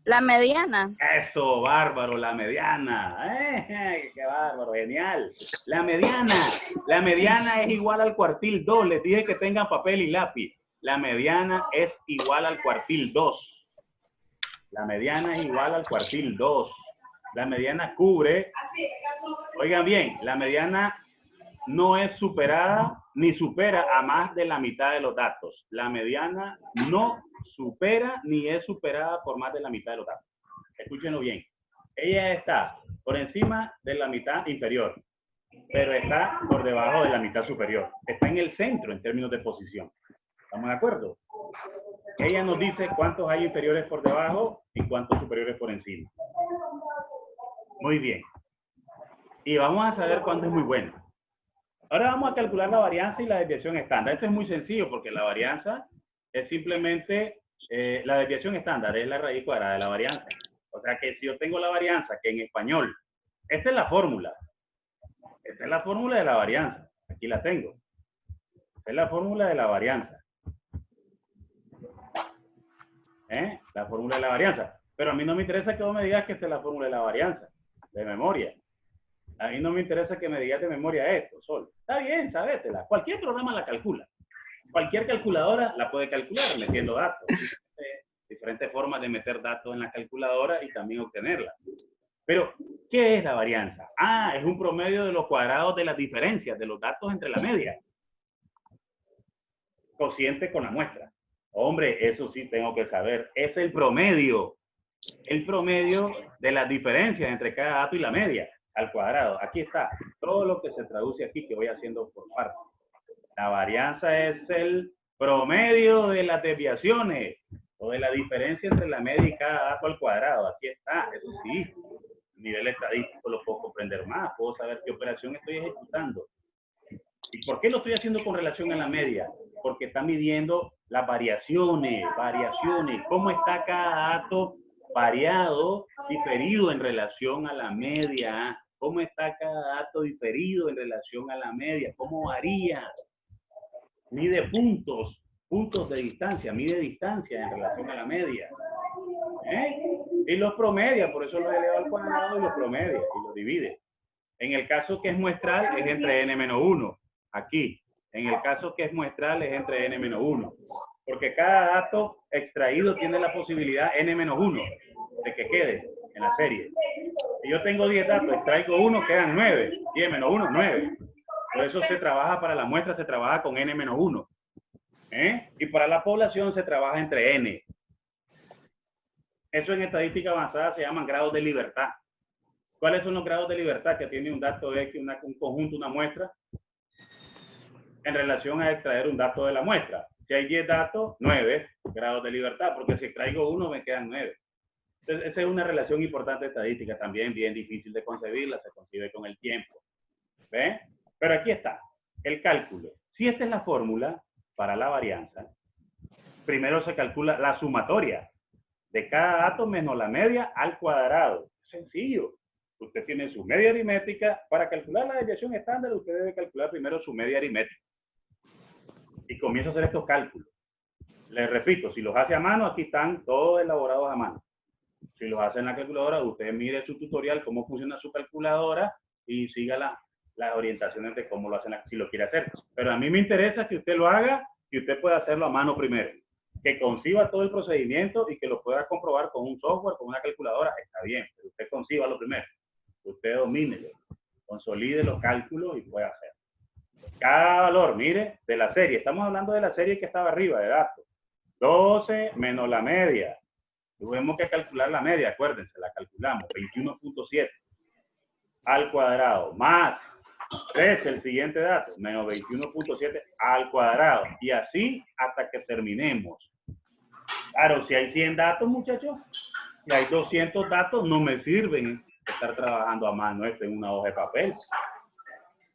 Speaker 4: La mediana.
Speaker 1: Eso, bárbaro, la mediana. Qué bárbaro, genial. La mediana es igual al cuartil 2. Les dije que tengan papel y lápiz. La mediana es igual al cuartil 2. La mediana es igual al cuartil 2. La mediana cubre, oigan bien, la mediana no es superada ni supera a más de la mitad de los datos. La mediana no supera ni es superada por más de la mitad de los datos. Escúchenlo bien. Ella está por encima de la mitad inferior, pero está por debajo de la mitad superior. Está en el centro en términos de posición. ¿Estamos de acuerdo? Ella nos dice cuántos hay inferiores por debajo y cuántos superiores por encima. Muy bien. Y vamos a saber cuándo es muy bueno. Ahora vamos a calcular la varianza y la desviación estándar. Esto es muy sencillo porque la varianza es simplemente, la desviación estándar es la raíz cuadrada de la varianza. O sea que si yo tengo la varianza, que en español, esta es la fórmula. Esta es la fórmula de la varianza. Aquí la tengo. Esta es la fórmula de la varianza. La fórmula de la varianza. Pero a mí no me interesa que vos me digas que esta es la fórmula de la varianza. De memoria. A mí no me interesa que me digas de memoria esto, solo. Está bien, sabétela. Cualquier programa la calcula. Cualquier calculadora la puede calcular metiendo datos. Diferentes formas de meter datos en la calculadora y también obtenerla. Pero, ¿qué es la varianza? Ah, es un promedio de los cuadrados de las diferencias de los datos entre la media. Cociente con la muestra. Hombre, eso sí tengo que saber. Es el promedio. El promedio de las diferencias entre cada dato y la media al cuadrado. Aquí está. Todo lo que se traduce aquí que voy haciendo por partes. La varianza es el promedio de las desviaciones o de la diferencia entre la media y cada dato al cuadrado. Aquí está. Eso sí. A nivel estadístico lo puedo comprender más. Puedo saber qué operación estoy ejecutando. ¿Y por qué lo estoy haciendo con relación a la media? Porque está midiendo las variaciones, cómo está cada dato variado, diferido en relación a la media, cómo está cada dato diferido en relación a la media, cómo varía. Mide puntos de distancia, mide distancia en relación a la media. Y los promedia, por eso lo eleva al cuadrado y los promedia y los divide. En el caso que es muestral es entre n-1. Aquí, en el caso que es muestral es entre n-1, porque cada dato extraído tiene la posibilidad n-1 de que quede en la serie. Si yo tengo 10 datos, extraigo 1, quedan 9, 10 menos 1, 9. Por eso se trabaja para la muestra, se trabaja con n-1. Y para la población se trabaja entre n. Eso en estadística avanzada se llaman grados de libertad. ¿Cuáles son los grados de libertad que tiene un dato X, un conjunto, una muestra? En relación a extraer un dato de la muestra. Si hay 10 datos, 9 grados de libertad, porque si extraigo 1 me quedan 9. Entonces, esa es una relación importante estadística, también bien difícil de concebirla, se concibe con el tiempo. ¿Ven? Pero aquí está, el cálculo. Si esta es la fórmula para la varianza, primero se calcula la sumatoria de cada dato menos la media al cuadrado. Sencillo. Usted tiene su media aritmética. Para calcular la desviación estándar, usted debe calcular primero su media aritmética. Y comienza a hacer estos cálculos. Les repito, si los hace a mano, aquí están todos elaborados a mano. Si los hace en la calculadora, usted mire su tutorial, cómo funciona su calculadora y siga las orientaciones de cómo lo hacen, si lo quiere hacer. Pero a mí me interesa que usted lo haga y usted pueda hacerlo a mano primero. Que conciba todo el procedimiento y que lo pueda comprobar con un software, con una calculadora, está bien. Pero usted conciba lo primero. Usted domínelo, consolide los cálculos y pueda hacer. Cada valor, mire, de la serie. Estamos hablando de la serie que estaba arriba de datos. 12 menos la media. Tuvimos que calcular la media, acuérdense, la calculamos. 21.7 al cuadrado, más 13, el siguiente dato, menos 21.7 al cuadrado. Y así hasta que terminemos. Claro, si hay 100 datos, muchachos, si hay 200 datos, no me sirven estar trabajando a mano esto en una hoja de papel.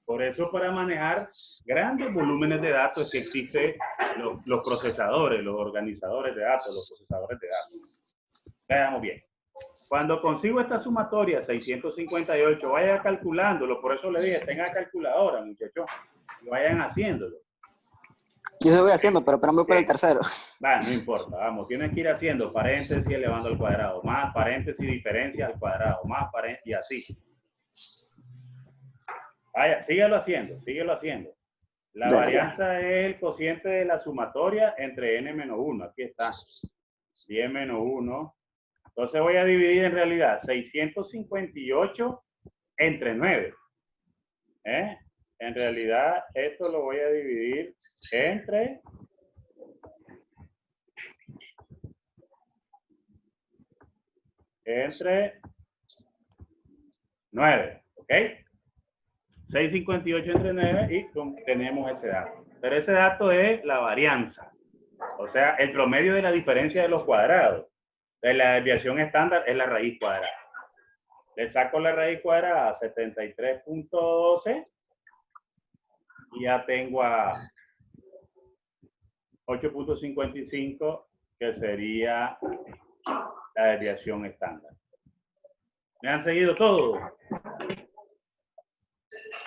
Speaker 1: Por eso, para manejar grandes volúmenes de datos, es que existen los procesadores, los organizadores de datos, los procesadores de datos. Veamos bien. Cuando consigo esta sumatoria, 658, vaya calculándolo. Por eso le dije, tenga calculadora, muchachos. Y vayan haciéndolo.
Speaker 2: Yo se voy haciendo, pero espérame por el tercero.
Speaker 1: Va, no importa, vamos. Tienes que ir haciendo paréntesis elevando al cuadrado, más paréntesis diferencia al cuadrado, más paréntesis y así. Vaya, síguelo haciendo. La varianza es el cociente de la sumatoria entre n-1. Aquí está. 10 menos 1 Entonces voy a dividir en realidad 658 entre 9. En realidad esto lo voy a dividir entre 9, ¿ok? 658 entre 9 y tenemos ese dato. Pero ese dato es la varianza, o sea, el promedio de la diferencia de los cuadrados. De la desviación estándar es la raíz cuadrada. Le saco la raíz cuadrada a 73.12 y ya tengo a 8.55, que sería la desviación estándar. ¿Me han seguido todos?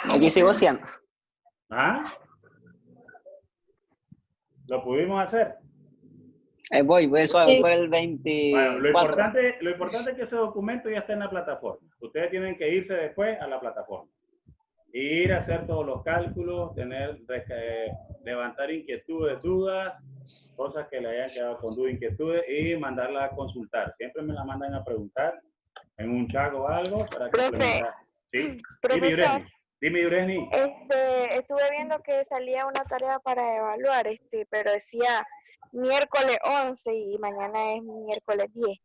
Speaker 2: Aquí sigo siendo.
Speaker 1: ¿Ah? ¿Lo pudimos hacer?
Speaker 2: Voy suave por el 24.
Speaker 1: Bueno, lo importante es que ese documento ya está en la plataforma. Ustedes tienen que irse después a la plataforma. Ir a hacer todos los cálculos, levantar inquietudes, dudas, cosas que le hayan quedado con dudas, inquietudes, y mandarla a consultar. Siempre me la mandan a preguntar en un chat o algo para complementar. ¿Sí?
Speaker 4: Profesor,
Speaker 1: Dime, Yureni.
Speaker 4: estuve viendo que salía una tarea para evaluar, pero decía miércoles 11 y mañana es miércoles 10.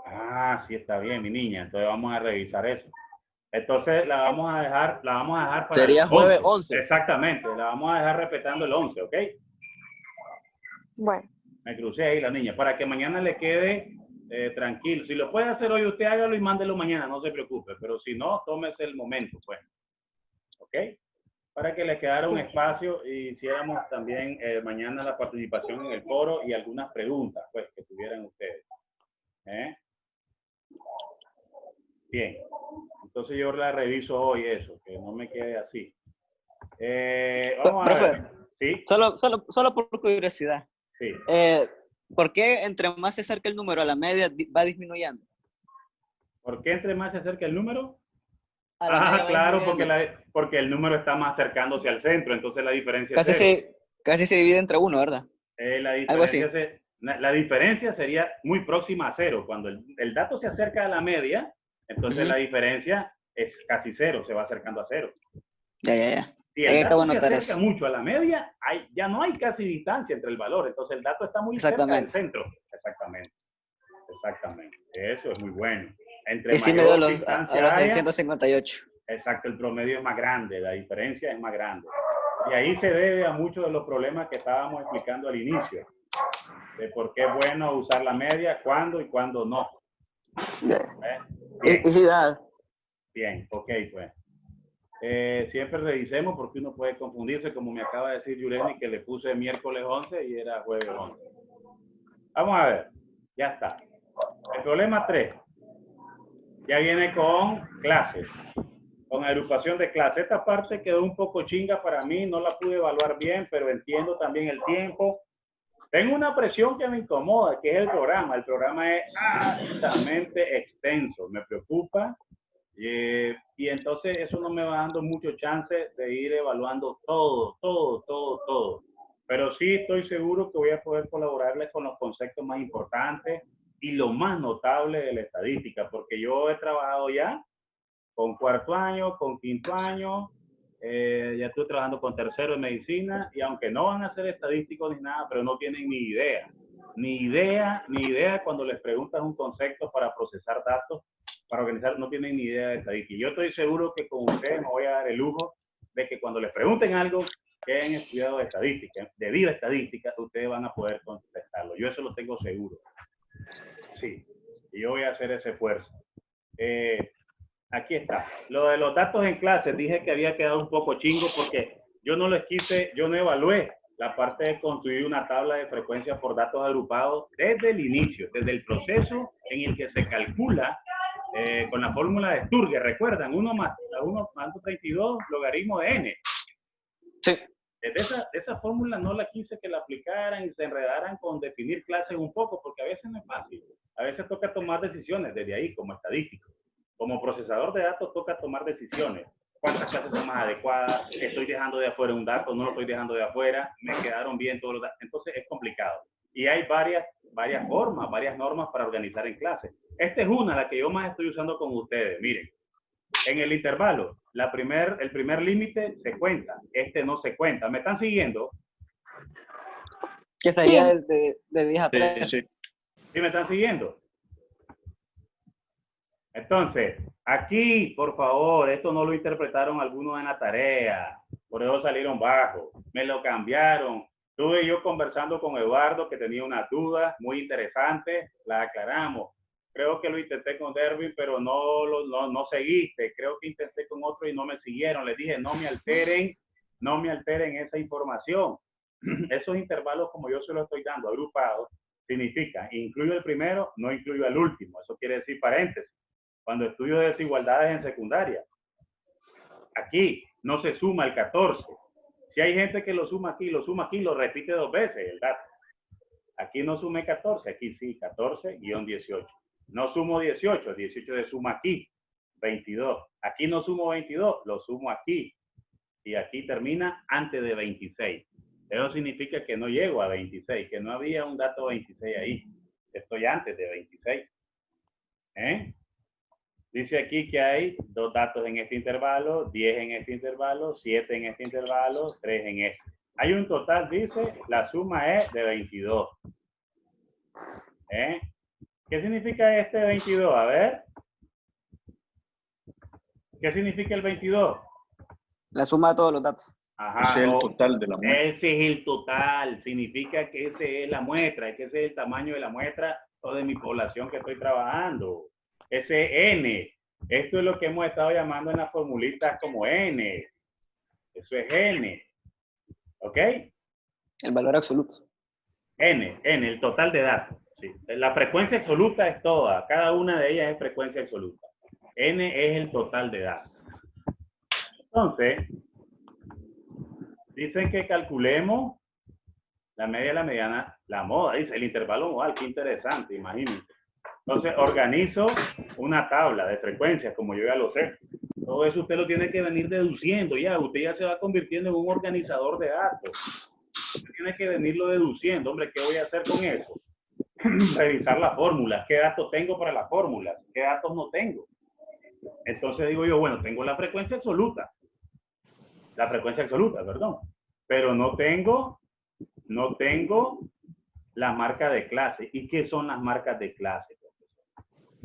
Speaker 1: Ah, sí, está bien, mi niña. Entonces vamos a revisar eso. Entonces la vamos a dejar para
Speaker 5: Sería
Speaker 1: el
Speaker 5: jueves 11.
Speaker 1: Exactamente, la vamos a dejar respetando el 11, ¿ok?
Speaker 4: Bueno.
Speaker 1: Me crucé ahí la niña, para que mañana le quede tranquilo. Si lo puede hacer hoy, usted hágalo y mándelo mañana, no se preocupe. Pero si no, tómese el momento, pues. ¿Ok? Para que le quedara un espacio y hiciéramos también mañana la participación en el foro y algunas preguntas, pues, que tuvieran ustedes. Bien. Entonces yo la reviso hoy eso, que no me quede así. Vamos a ver. ¿Sí?
Speaker 2: Solo por curiosidad.
Speaker 1: Sí.
Speaker 2: ¿Por qué entre más se acerca el número a la media va disminuyendo?
Speaker 1: ¿Por qué entre más se acerca el número?
Speaker 2: A la media va
Speaker 1: Claro,
Speaker 2: disminuyendo.
Speaker 1: porque el número está más acercándose al centro, entonces la diferencia
Speaker 2: Casi
Speaker 1: es cero.
Speaker 2: casi se divide entre 1, ¿verdad?
Speaker 1: Algo así. La diferencia sería muy próxima a 0. Cuando el dato se acerca a la media, entonces la diferencia es casi 0, se va acercando a 0.
Speaker 2: Ya.
Speaker 1: Si el dato se acerca mucho a la media, ya no hay casi distancia entre el valor, entonces el dato está muy cerca del centro. Exactamente. Eso es muy bueno. Entre
Speaker 2: y sí me dio los 658.
Speaker 1: Exacto, el promedio es más grande, la diferencia es más grande. Y ahí se debe a muchos de los problemas que estábamos explicando al inicio, de por qué es bueno usar la media, cuándo y cuándo no.
Speaker 2: Bien.
Speaker 1: Bien, ok, pues. Siempre revisemos porque uno puede confundirse, como me acaba de decir Yureni, que le puse miércoles 11 y era jueves 11. Vamos a ver, ya está. El problema 3 ya viene con clases, con agrupación de clases. Esta parte quedó un poco chinga para mí, no la pude evaluar bien, pero entiendo también el tiempo. Tengo una presión que me incomoda, que es el programa. El programa es altamente extenso, me preocupa. Y entonces eso no me va dando mucho chance de ir evaluando todo. Pero sí estoy seguro que voy a poder colaborarles con los conceptos más importantes y lo más notable de la estadística, porque yo he trabajado ya con cuarto año, con quinto año, ya estoy trabajando con tercero de medicina, y aunque no van a ser estadísticos ni nada, pero no tienen ni idea cuando les preguntas un concepto para procesar datos, para organizar, no tienen ni idea de estadística. Yo estoy seguro que con ustedes me voy a dar el lujo de que cuando les pregunten algo que hayan estudiado de estadística, debido a estadística, ustedes van a poder contestarlo. Yo eso lo tengo seguro. Sí, y yo voy a hacer ese esfuerzo. Aquí está. Lo de los datos en clase, dije que había quedado un poco chingo porque yo no evalué la parte de construir una tabla de frecuencia por datos agrupados desde el inicio, desde el proceso en el que se calcula con la fórmula de Sturge, ¿recuerdan? 1 más 32 logaritmo de n.
Speaker 2: Sí.
Speaker 1: Desde esa fórmula no la quise que la aplicaran y se enredaran con definir clases un poco, porque a veces no es fácil. A veces toca tomar decisiones desde ahí, como estadístico. Como procesador de datos toca tomar decisiones. ¿Cuántas clases son más adecuadas? ¿Estoy dejando de afuera un dato? ¿No lo estoy dejando de afuera? ¿Me quedaron bien todos los datos? Entonces es complicado. Y hay varias formas, varias normas para organizar en clase. Esta es una, la que yo más estoy usando con ustedes. Miren, en el intervalo, el primer límite se cuenta, este no se cuenta. ¿Me están siguiendo?
Speaker 2: Que sería de 10 a 3.
Speaker 3: Sí.
Speaker 1: ¿Sí me están siguiendo? Entonces, aquí, por favor, esto no lo interpretaron algunos en la tarea, por eso salieron bajos, me lo cambiaron. Estuve yo conversando con Eduardo, que tenía unas dudas muy interesantes, las aclaramos. Creo que lo intenté con Derwin, pero no seguiste. Creo que intenté con otro y no me siguieron. Les dije, no me alteren esa información. Esos intervalos, como yo se los estoy dando agrupados, significa incluyo el primero, no incluyo el último. Eso quiere decir paréntesis. Cuando estudio desigualdades en secundaria, aquí no se suma el 14. Si hay gente que lo suma aquí, lo repite 2 veces el dato. Aquí no sumé 14, aquí sí, 14-18. No sumo 18, 18 se suma aquí, 22. Aquí no sumo 22, lo sumo aquí. Y aquí termina antes de 26. Eso significa que no llego a 26, que no había un dato 26 ahí. Estoy antes de 26. Dice aquí que hay 2 datos en este intervalo, 10 en este intervalo, 7 en este intervalo, 3 en este. Hay un total, dice, la suma es de 22. ¿Qué significa este 22? A ver. ¿Qué significa el 22?
Speaker 2: La suma de todos los datos.
Speaker 1: Ajá,
Speaker 3: Ese es el total de la muestra.
Speaker 1: Ese es el total. Significa que ese es la muestra, que ese es el tamaño de la muestra o de mi población que estoy trabajando. Ese N. Esto es lo que hemos estado llamando en las formulitas como N. Eso es N. ¿Ok?
Speaker 2: El valor absoluto.
Speaker 1: N, el total de datos. Sí. La frecuencia absoluta es toda. Cada una de ellas es frecuencia absoluta. N es el total de datos. Entonces, dicen que calculemos la media, la mediana, la moda. Dice el intervalo modal. Qué interesante, imagínense. Entonces, organizo una tabla de frecuencias, como yo ya lo sé. Todo eso usted lo tiene que venir deduciendo ya. Usted ya se va convirtiendo en un organizador de datos. Usted tiene que venirlo deduciendo. Hombre, ¿qué voy a hacer con eso? Revisar las fórmulas. ¿Qué datos tengo para las fórmulas? ¿Qué datos no tengo? Entonces digo yo, bueno, tengo la frecuencia absoluta. La frecuencia absoluta, perdón. Pero no tengo la marca de clase. ¿Y qué son las marcas de clase?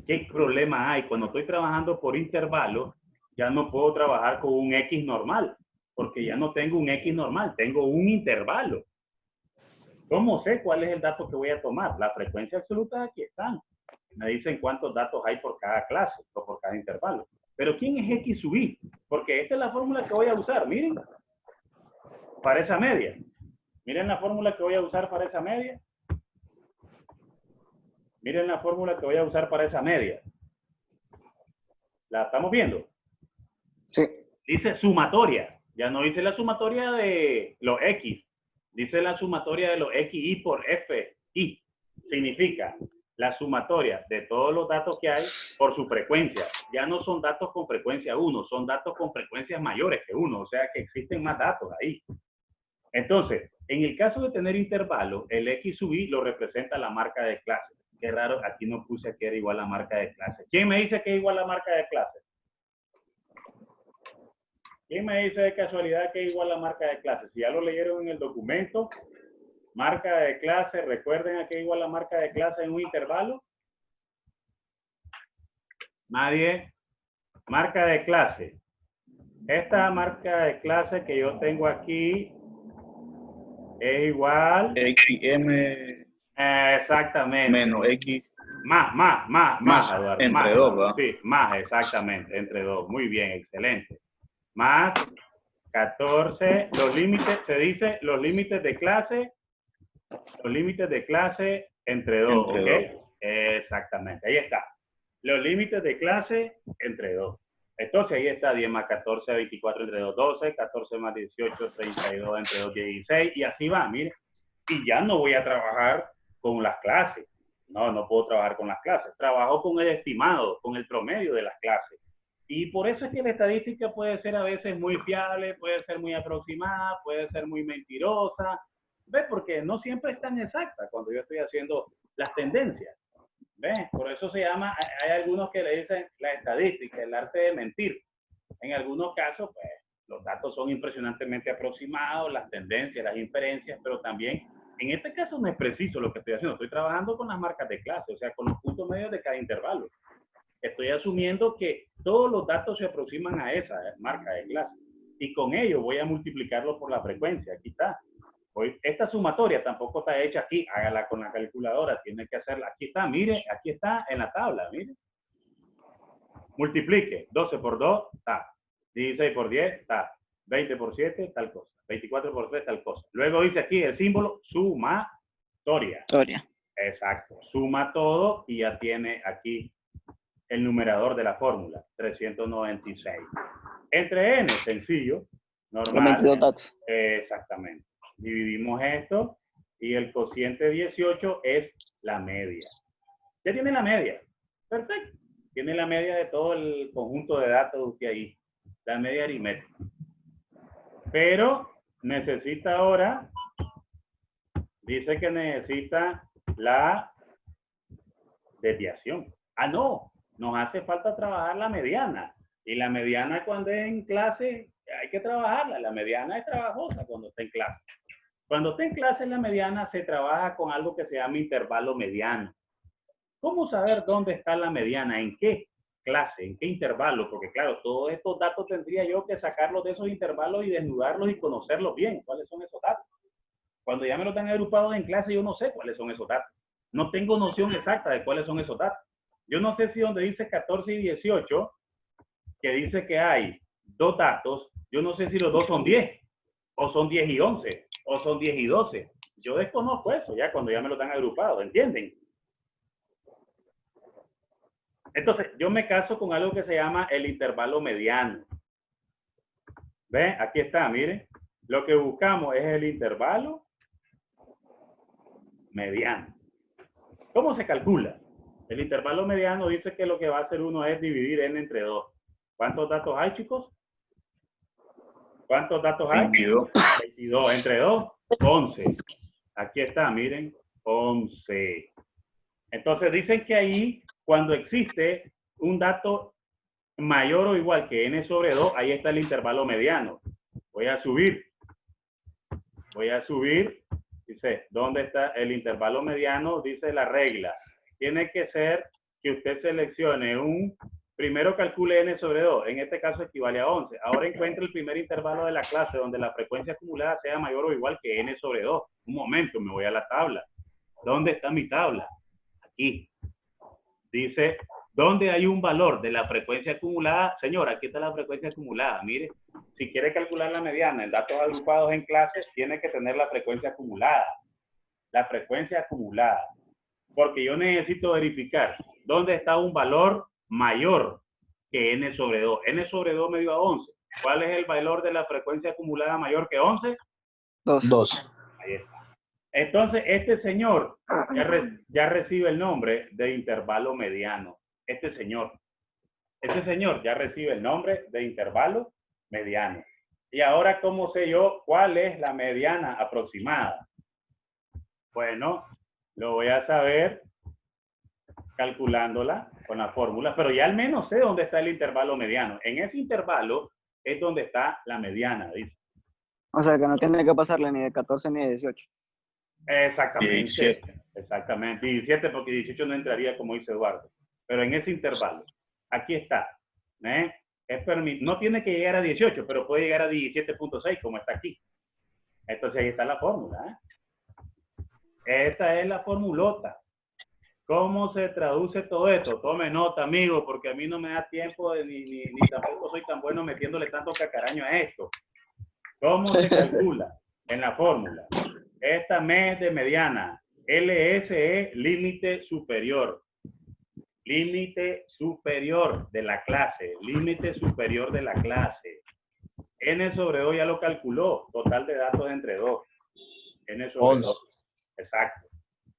Speaker 1: ¿Qué problema hay? Cuando estoy trabajando por intervalos, ya no puedo trabajar con un X normal, porque ya no tengo un X normal, tengo un intervalo. ¿Cómo sé cuál es el dato que voy a tomar? La frecuencia absoluta aquí están. Me dicen cuántos datos hay por cada clase o por cada intervalo. Pero ¿quién es X sub I? Porque esta es la fórmula que voy a usar, miren, para esa media. Miren la fórmula que voy a usar para esa media. Miren la fórmula que voy a usar para esa media. ¿La estamos viendo?
Speaker 2: Sí.
Speaker 1: Dice sumatoria. Ya no dice la sumatoria de los X. Dice la sumatoria de los XI por FI. Significa la sumatoria de todos los datos que hay por su frecuencia. Ya no son datos con frecuencia 1, son datos con frecuencias mayores que 1. O sea que existen más datos ahí. Entonces, en el caso de tener intervalo, el X sub I lo representa la marca de clase. Qué raro, aquí no puse que era igual a marca de clase. ¿Quién me dice que es igual a marca de clase? ¿Quién me dice de casualidad que es igual a marca de clase? Si ya lo leyeron en el documento, marca de clase, recuerden a qué es igual a marca de clase en un intervalo. Nadie. Marca de clase. Esta marca de clase que yo tengo aquí es igual.
Speaker 3: XM
Speaker 1: Exactamente.
Speaker 3: menos X.
Speaker 1: Más, Eduardo.
Speaker 3: Entre
Speaker 1: más,
Speaker 3: 2, ¿verdad?
Speaker 1: Sí, más, exactamente, entre 2. Muy bien, excelente. Más 14, los límites, se dice los límites de clase entre 2, ¿ok?
Speaker 3: Entre 2.
Speaker 1: Exactamente, ahí está. Los límites de clase entre 2. Entonces ahí está 10 más 14, 24 entre 2, 12, 14 más 18, 32 entre 2, 16, y así va, mire. Y ya no voy a trabajar con las clases. No puedo trabajar con las clases. Trabajo con el estimado, con el promedio de las clases. Y por eso es que la estadística puede ser a veces muy fiable, puede ser muy aproximada, puede ser muy mentirosa. ¿Ves? Porque no siempre es tan exacta cuando yo estoy haciendo las tendencias. ¿Ves? Por eso se llama, hay algunos que le dicen la estadística, el arte de mentir. En algunos casos, pues, los datos son impresionantemente aproximados, las tendencias, las inferencias, pero también, en este caso no es preciso lo que estoy haciendo. Estoy trabajando con las marcas de clase, o sea, con los puntos medios de cada intervalo. Estoy asumiendo que todos los datos se aproximan a esa marca de clase. Y con ello voy a multiplicarlo por la frecuencia. Aquí está. Hoy, esta sumatoria tampoco está hecha aquí. Hágala con la calculadora. Tiene que hacerla. Aquí está. Mire, aquí está en la tabla. Mire. Multiplique. 12 por 2, está. 16 por 10, está. 20 por 7, tal cosa. 24 por 3, tal cosa. Luego dice aquí el símbolo sumatoria.
Speaker 2: Historia.
Speaker 1: Exacto. Suma todo y ya tiene aquí el numerador de la fórmula, 396. Entre n, sencillo,
Speaker 2: Los
Speaker 1: normal.
Speaker 2: 22 datos.
Speaker 1: Exactamente. Dividimos esto y el cociente 18 es la media. Ya tiene la media. Perfecto. Tiene la media de todo el conjunto de datos que hay. La media aritmética. Pero necesita ahora, dice que necesita la desviación. Ah, no. Nos hace falta trabajar la mediana. Y la mediana cuando es en clase hay que trabajarla. La mediana es trabajosa cuando está en clase. Cuando está en clase la mediana se trabaja con algo que se llama intervalo mediano. ¿Cómo saber dónde está la mediana? ¿En qué clase? ¿En qué intervalo? Porque claro, todos estos datos tendría yo que sacarlos de esos intervalos y desnudarlos y conocerlos bien. ¿Cuáles son esos datos? Cuando ya me los dan agrupados en clase yo no sé cuáles son esos datos. No tengo noción exacta de cuáles son esos datos. Yo no sé si donde dice 14 y 18, que dice que hay dos datos, yo no sé si los dos son 10, o son 10 y 11, o son 10 y 12. Yo desconozco eso ya cuando ya me lo dan agrupado, ¿entienden? Entonces, yo me caso con algo que se llama el intervalo mediano. ¿Ven? Aquí está, miren. Lo que buscamos es el intervalo mediano. ¿Cómo se calcula? El intervalo mediano dice que lo que va a hacer uno es dividir n entre 2. ¿Cuántos datos hay, chicos? ¿Cuántos datos hay?
Speaker 3: 22.
Speaker 1: 22. ¿Entre 2? 11. Aquí está, miren. 11. Entonces dicen que ahí, cuando existe un dato mayor o igual que n sobre 2, ahí está el intervalo mediano. Voy a subir. Voy a subir. Dice, ¿dónde está el intervalo mediano? Dice la regla. Tiene que ser que usted seleccione primero calcule n sobre 2, en este caso equivale a 11. Ahora encuentre el primer intervalo de la clase donde la frecuencia acumulada sea mayor o igual que n sobre 2. Un momento, me voy a la tabla. ¿Dónde está mi tabla? Aquí. Dice, ¿dónde hay un valor de la frecuencia acumulada? Señor, aquí está la frecuencia acumulada. Mire, si quiere calcular la mediana en datos agrupados en clases, tiene que tener la frecuencia acumulada. La frecuencia acumulada. Porque yo necesito verificar dónde está un valor mayor que n sobre 2. N sobre 2 me dio a 11. ¿Cuál es el valor de la frecuencia acumulada mayor que 11?
Speaker 5: 2.
Speaker 1: Ahí está. Entonces, este señor ya recibe el nombre de intervalo mediano. Este señor ya recibe el nombre de intervalo mediano. Y ahora, ¿cómo sé yo cuál es la mediana aproximada? Bueno, lo voy a saber calculándola con la fórmula, pero ya al menos sé dónde está el intervalo mediano. En ese intervalo es donde está la mediana, dice.
Speaker 2: O sea que no tiene que pasarle ni de 14 ni de 18.
Speaker 1: Exactamente.
Speaker 3: 17.
Speaker 1: Exactamente. 17 porque 18 no entraría como dice Eduardo. Pero en ese intervalo, aquí está. No tiene que llegar a 18, pero puede llegar a 17.6 como está aquí. Entonces ahí está la fórmula. Esta es la formulota. ¿Cómo se traduce todo esto? Tome nota, amigo, porque a mí no me da tiempo ni tampoco soy tan bueno metiéndole tanto cacaraño a esto. ¿Cómo se calcula? En la fórmula. Esta mes de mediana. LS es límite superior. Límite superior de la clase. Límite superior de la clase. N sobre 2 ya lo calculó. Total de datos entre 2. N sobre
Speaker 5: 11.
Speaker 1: 2. Exacto.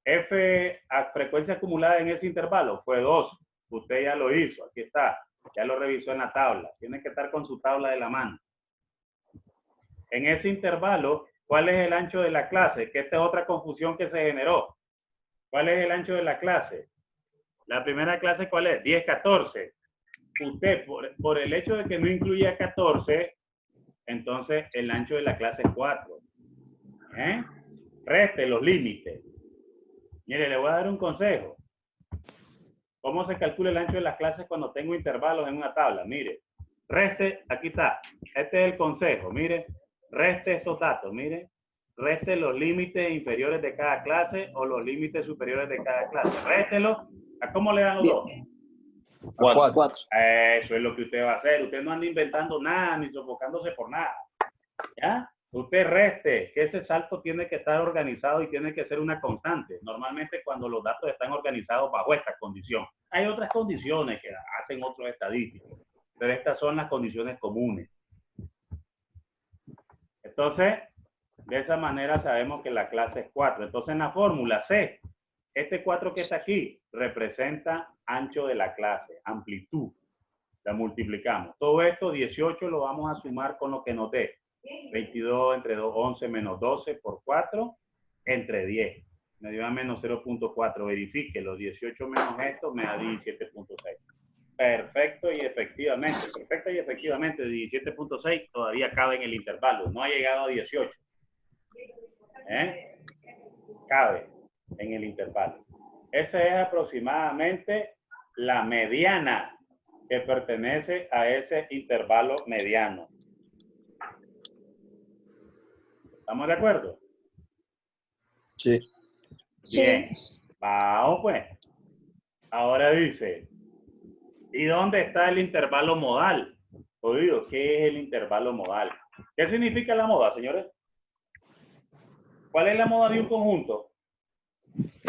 Speaker 1: F a frecuencia acumulada en ese intervalo fue 2. Usted ya lo hizo. Aquí está. Ya lo revisó en la tabla. Tiene que estar con su tabla de la mano. En ese intervalo, ¿Cuál es el ancho de la clase? Que esta es otra confusión que se generó. ¿Cuál es el ancho de la clase? La primera clase, ¿cuál es? 10, 14. Usted, por el hecho de que no incluya 14, entonces el ancho de la clase es 4. Reste los límites. Mire, le voy a dar un consejo. ¿Cómo se calcula el ancho de las clases cuando tengo intervalos en una tabla? Mire, reste, aquí está. Este es el consejo. Mire, reste estos datos. Mire, reste los límites inferiores de cada clase o los límites superiores de cada clase. Réstelos. ¿A cómo le dan los dos?
Speaker 5: 4.
Speaker 2: 4.
Speaker 1: Eso es lo que usted va a hacer. Usted no anda inventando nada ni sofocándose por nada. ¿Ya? Usted reste, que ese salto tiene que estar organizado y tiene que ser una constante. Normalmente cuando los datos están organizados bajo esta condición. Hay otras condiciones que hacen otros estadísticos, pero estas son las condiciones comunes. Entonces, de esa manera sabemos que la clase es 4. Entonces en la fórmula C, este 4 que está aquí representa ancho de la clase, amplitud. La multiplicamos. Todo esto, 18, lo vamos a sumar con lo que nos dé. 22 entre 2, 11 menos 12 por 4 entre 10. Me dio a menos 0.4. Verifique, los 18 menos esto me da 17.6. Perfecto y efectivamente. Perfecto y efectivamente, 17.6 todavía cabe en el intervalo. No ha llegado a 18. Cabe en el intervalo. Esa es aproximadamente la mediana que pertenece a ese intervalo mediano. ¿Estamos de acuerdo?
Speaker 5: Sí.
Speaker 1: Bien. Vamos pues. Ahora dice, ¿y dónde está el intervalo modal? Oído, ¿qué es el intervalo modal? ¿Qué significa la moda, señores? ¿Cuál es la moda de un conjunto?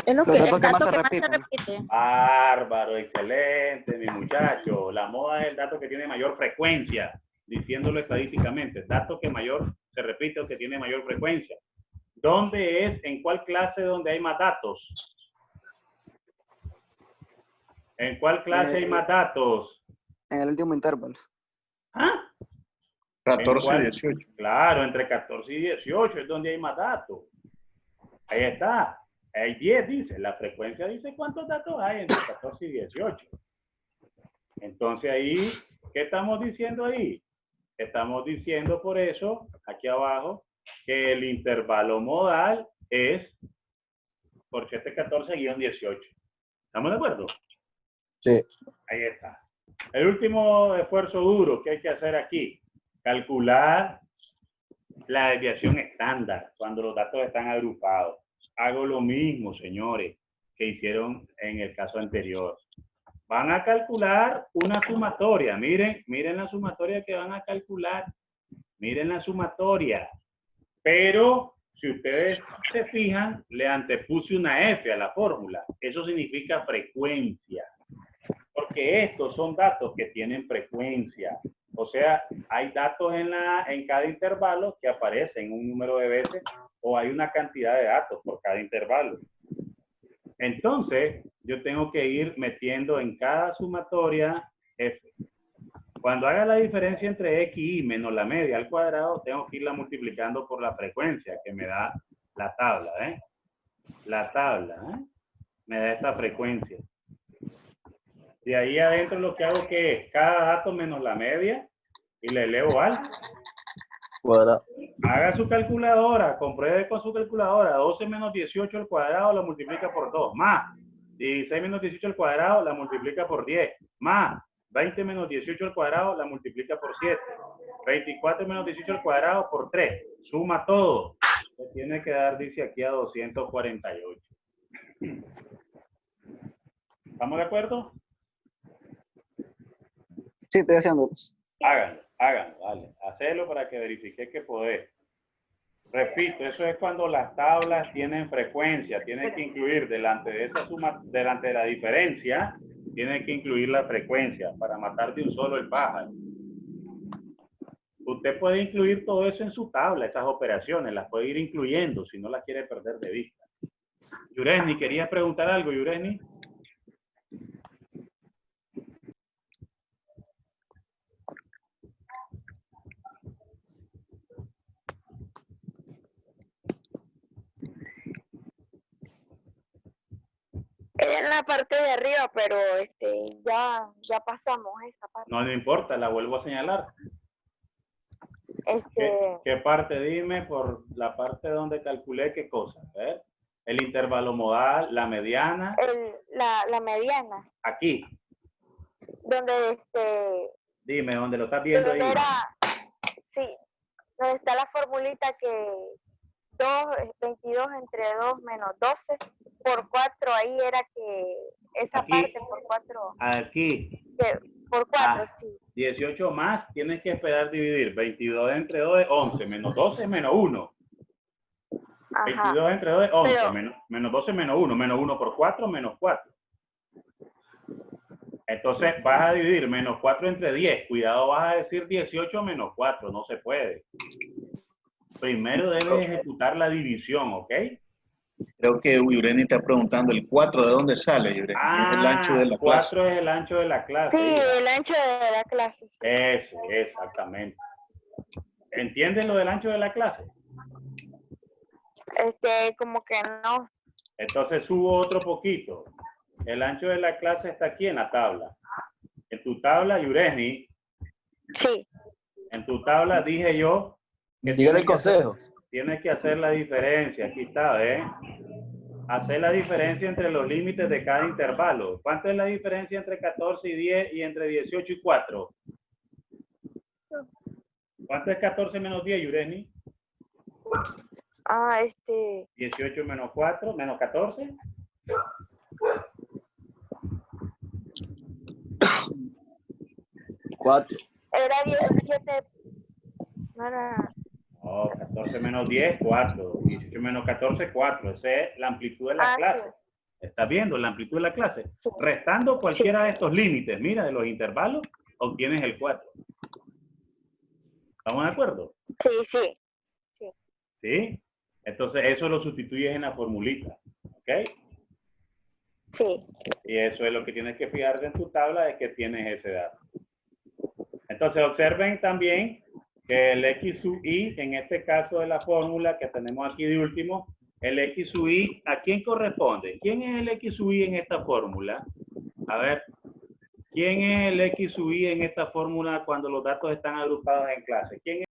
Speaker 6: Es lo
Speaker 2: Los
Speaker 6: que,
Speaker 2: datos
Speaker 6: el
Speaker 2: que más
Speaker 6: dato
Speaker 2: se
Speaker 6: que más se
Speaker 2: repiten.
Speaker 6: repite.
Speaker 1: Bárbaro, excelente, mi muchacho. La moda es el dato que tiene mayor frecuencia, diciéndolo estadísticamente. Dato que mayor se repite o que tiene mayor frecuencia. ¿Dónde es? ¿En cuál clase donde hay más datos? ¿En cuál clase hay más datos?
Speaker 2: En el último intervalo.
Speaker 1: ¿Ah?
Speaker 3: 14 y 18.
Speaker 1: Claro, entre 14 y 18 es donde hay más datos. Ahí está. Hay 10, dice. La frecuencia dice cuántos datos hay entre 14 y 18. Entonces ahí, ¿qué estamos diciendo ahí? Estamos diciendo por eso, aquí abajo, que el intervalo modal es por 714-18. ¿Estamos de acuerdo?
Speaker 5: Sí.
Speaker 1: Ahí está. El último esfuerzo duro que hay que hacer aquí, calcular la desviación estándar cuando los datos están agrupados. Hago lo mismo, señores, que hicieron en el caso anterior. Van a calcular una sumatoria. Miren la sumatoria que van a calcular. Miren la sumatoria. Pero si ustedes se fijan, le antepuse una F a la fórmula. Eso significa frecuencia. Porque estos son datos que tienen frecuencia. O sea, hay datos en cada intervalo que aparecen un número de veces o hay una cantidad de datos por cada intervalo. Entonces, yo tengo que ir metiendo en cada sumatoria F. Cuando haga la diferencia entre X y menos la media al cuadrado, tengo que irla multiplicando por la frecuencia que me da la tabla, La tabla, me da esta frecuencia. De ahí adentro lo que hago que es cada dato menos la media y le elevo al
Speaker 5: Cuadrado.
Speaker 1: Haga su calculadora, compruebe con su calculadora. 12 menos 18 al cuadrado la multiplica por 2. Más 16 menos 18 al cuadrado la multiplica por 10. Más 20 menos 18 al cuadrado la multiplica por 7. 24 menos 18 al cuadrado por 3. Suma todo. Se tiene que dar, dice aquí, a 248. ¿Estamos de acuerdo?
Speaker 2: Sí, estoy haciendo.
Speaker 1: Háganlo, dale. Hacelo para que verifique que podés. Repito, eso es cuando las tablas tienen frecuencia, tienen que incluir delante de esa suma, delante de la diferencia, tienen que incluir la frecuencia para matar de un solo el pájaro. Usted puede incluir todo eso en su tabla, esas operaciones, las puede ir incluyendo si no las quiere perder de vista. Yuresni, ¿querías preguntar algo, Yuresni?
Speaker 4: parte de arriba, pero ya pasamos esa parte.
Speaker 1: No importa, la vuelvo a señalar. ¿Qué parte? Dime por la parte donde calculé qué cosa. ¿Ver? El intervalo modal, la mediana.
Speaker 4: La mediana.
Speaker 1: Aquí.
Speaker 4: Donde
Speaker 1: Dime, ¿dónde lo estás viendo ahí?
Speaker 4: Sí, donde está la formulita que 22 entre 2 menos 12 por 4, ahí era que esa
Speaker 1: Aquí,
Speaker 4: parte por 4.
Speaker 1: Aquí.
Speaker 4: Por 4, sí.
Speaker 1: 18 más, tienes que esperar dividir. 22 entre 2 es 11, menos 12 es menos 1.
Speaker 4: Ajá.
Speaker 1: 22 entre 2 es 11,
Speaker 4: Pero,
Speaker 1: menos 12 es menos 1. Menos 1 por 4, menos 4. Entonces vas a dividir menos 4 entre 10. Cuidado, vas a decir 18 menos 4. No se puede. Primero debes ejecutar la división, ¿ok?
Speaker 3: Creo que Yureni está preguntando el 4 de dónde sale, Yureni. Es el ancho de la
Speaker 1: 4
Speaker 3: clase.
Speaker 1: es el ancho de la clase.
Speaker 4: sí, el ancho de la clase. Sí.
Speaker 1: Ese, exactamente. ¿Entiendes lo del ancho de la clase?
Speaker 4: Como que no.
Speaker 1: Entonces subo otro poquito. El ancho de la clase está aquí en la tabla. En tu tabla, Yureni.
Speaker 4: Sí.
Speaker 1: En tu tabla dije yo.
Speaker 5: Dígale el consejo.
Speaker 1: Tienes que hacer la diferencia. Aquí está, ¿eh? Hacer la diferencia entre los límites de cada intervalo. ¿Cuánto es la diferencia entre 14 y 10 y entre 18 y 4? ¿Cuánto es 14 menos 10, Yureni? 18 menos 4, menos 14.
Speaker 5: Cuatro.
Speaker 4: Era 17. No era.
Speaker 1: No, 14 menos 10, 4. 18 menos 14, 4. Esa es la amplitud de la clase.
Speaker 4: Sí.
Speaker 1: ¿Estás viendo la amplitud de la clase?
Speaker 4: Sí.
Speaker 1: Restando cualquiera de estos límites, mira, de los intervalos, obtienes el 4. ¿Estamos de acuerdo?
Speaker 4: Sí.
Speaker 1: ¿Sí? Entonces eso lo sustituyes en la formulita. ¿Ok?
Speaker 4: Sí.
Speaker 1: Y eso es lo que tienes que fijarte en tu tabla, de que tienes ese dato. Entonces observen también que el X sub I, en este caso de la fórmula que tenemos aquí de último, el X sub I, ¿a quién corresponde? ¿Quién es el X sub I en esta fórmula? A ver, ¿quién es el X sub I en esta fórmula cuando los datos están agrupados en clase? ¿Quién es?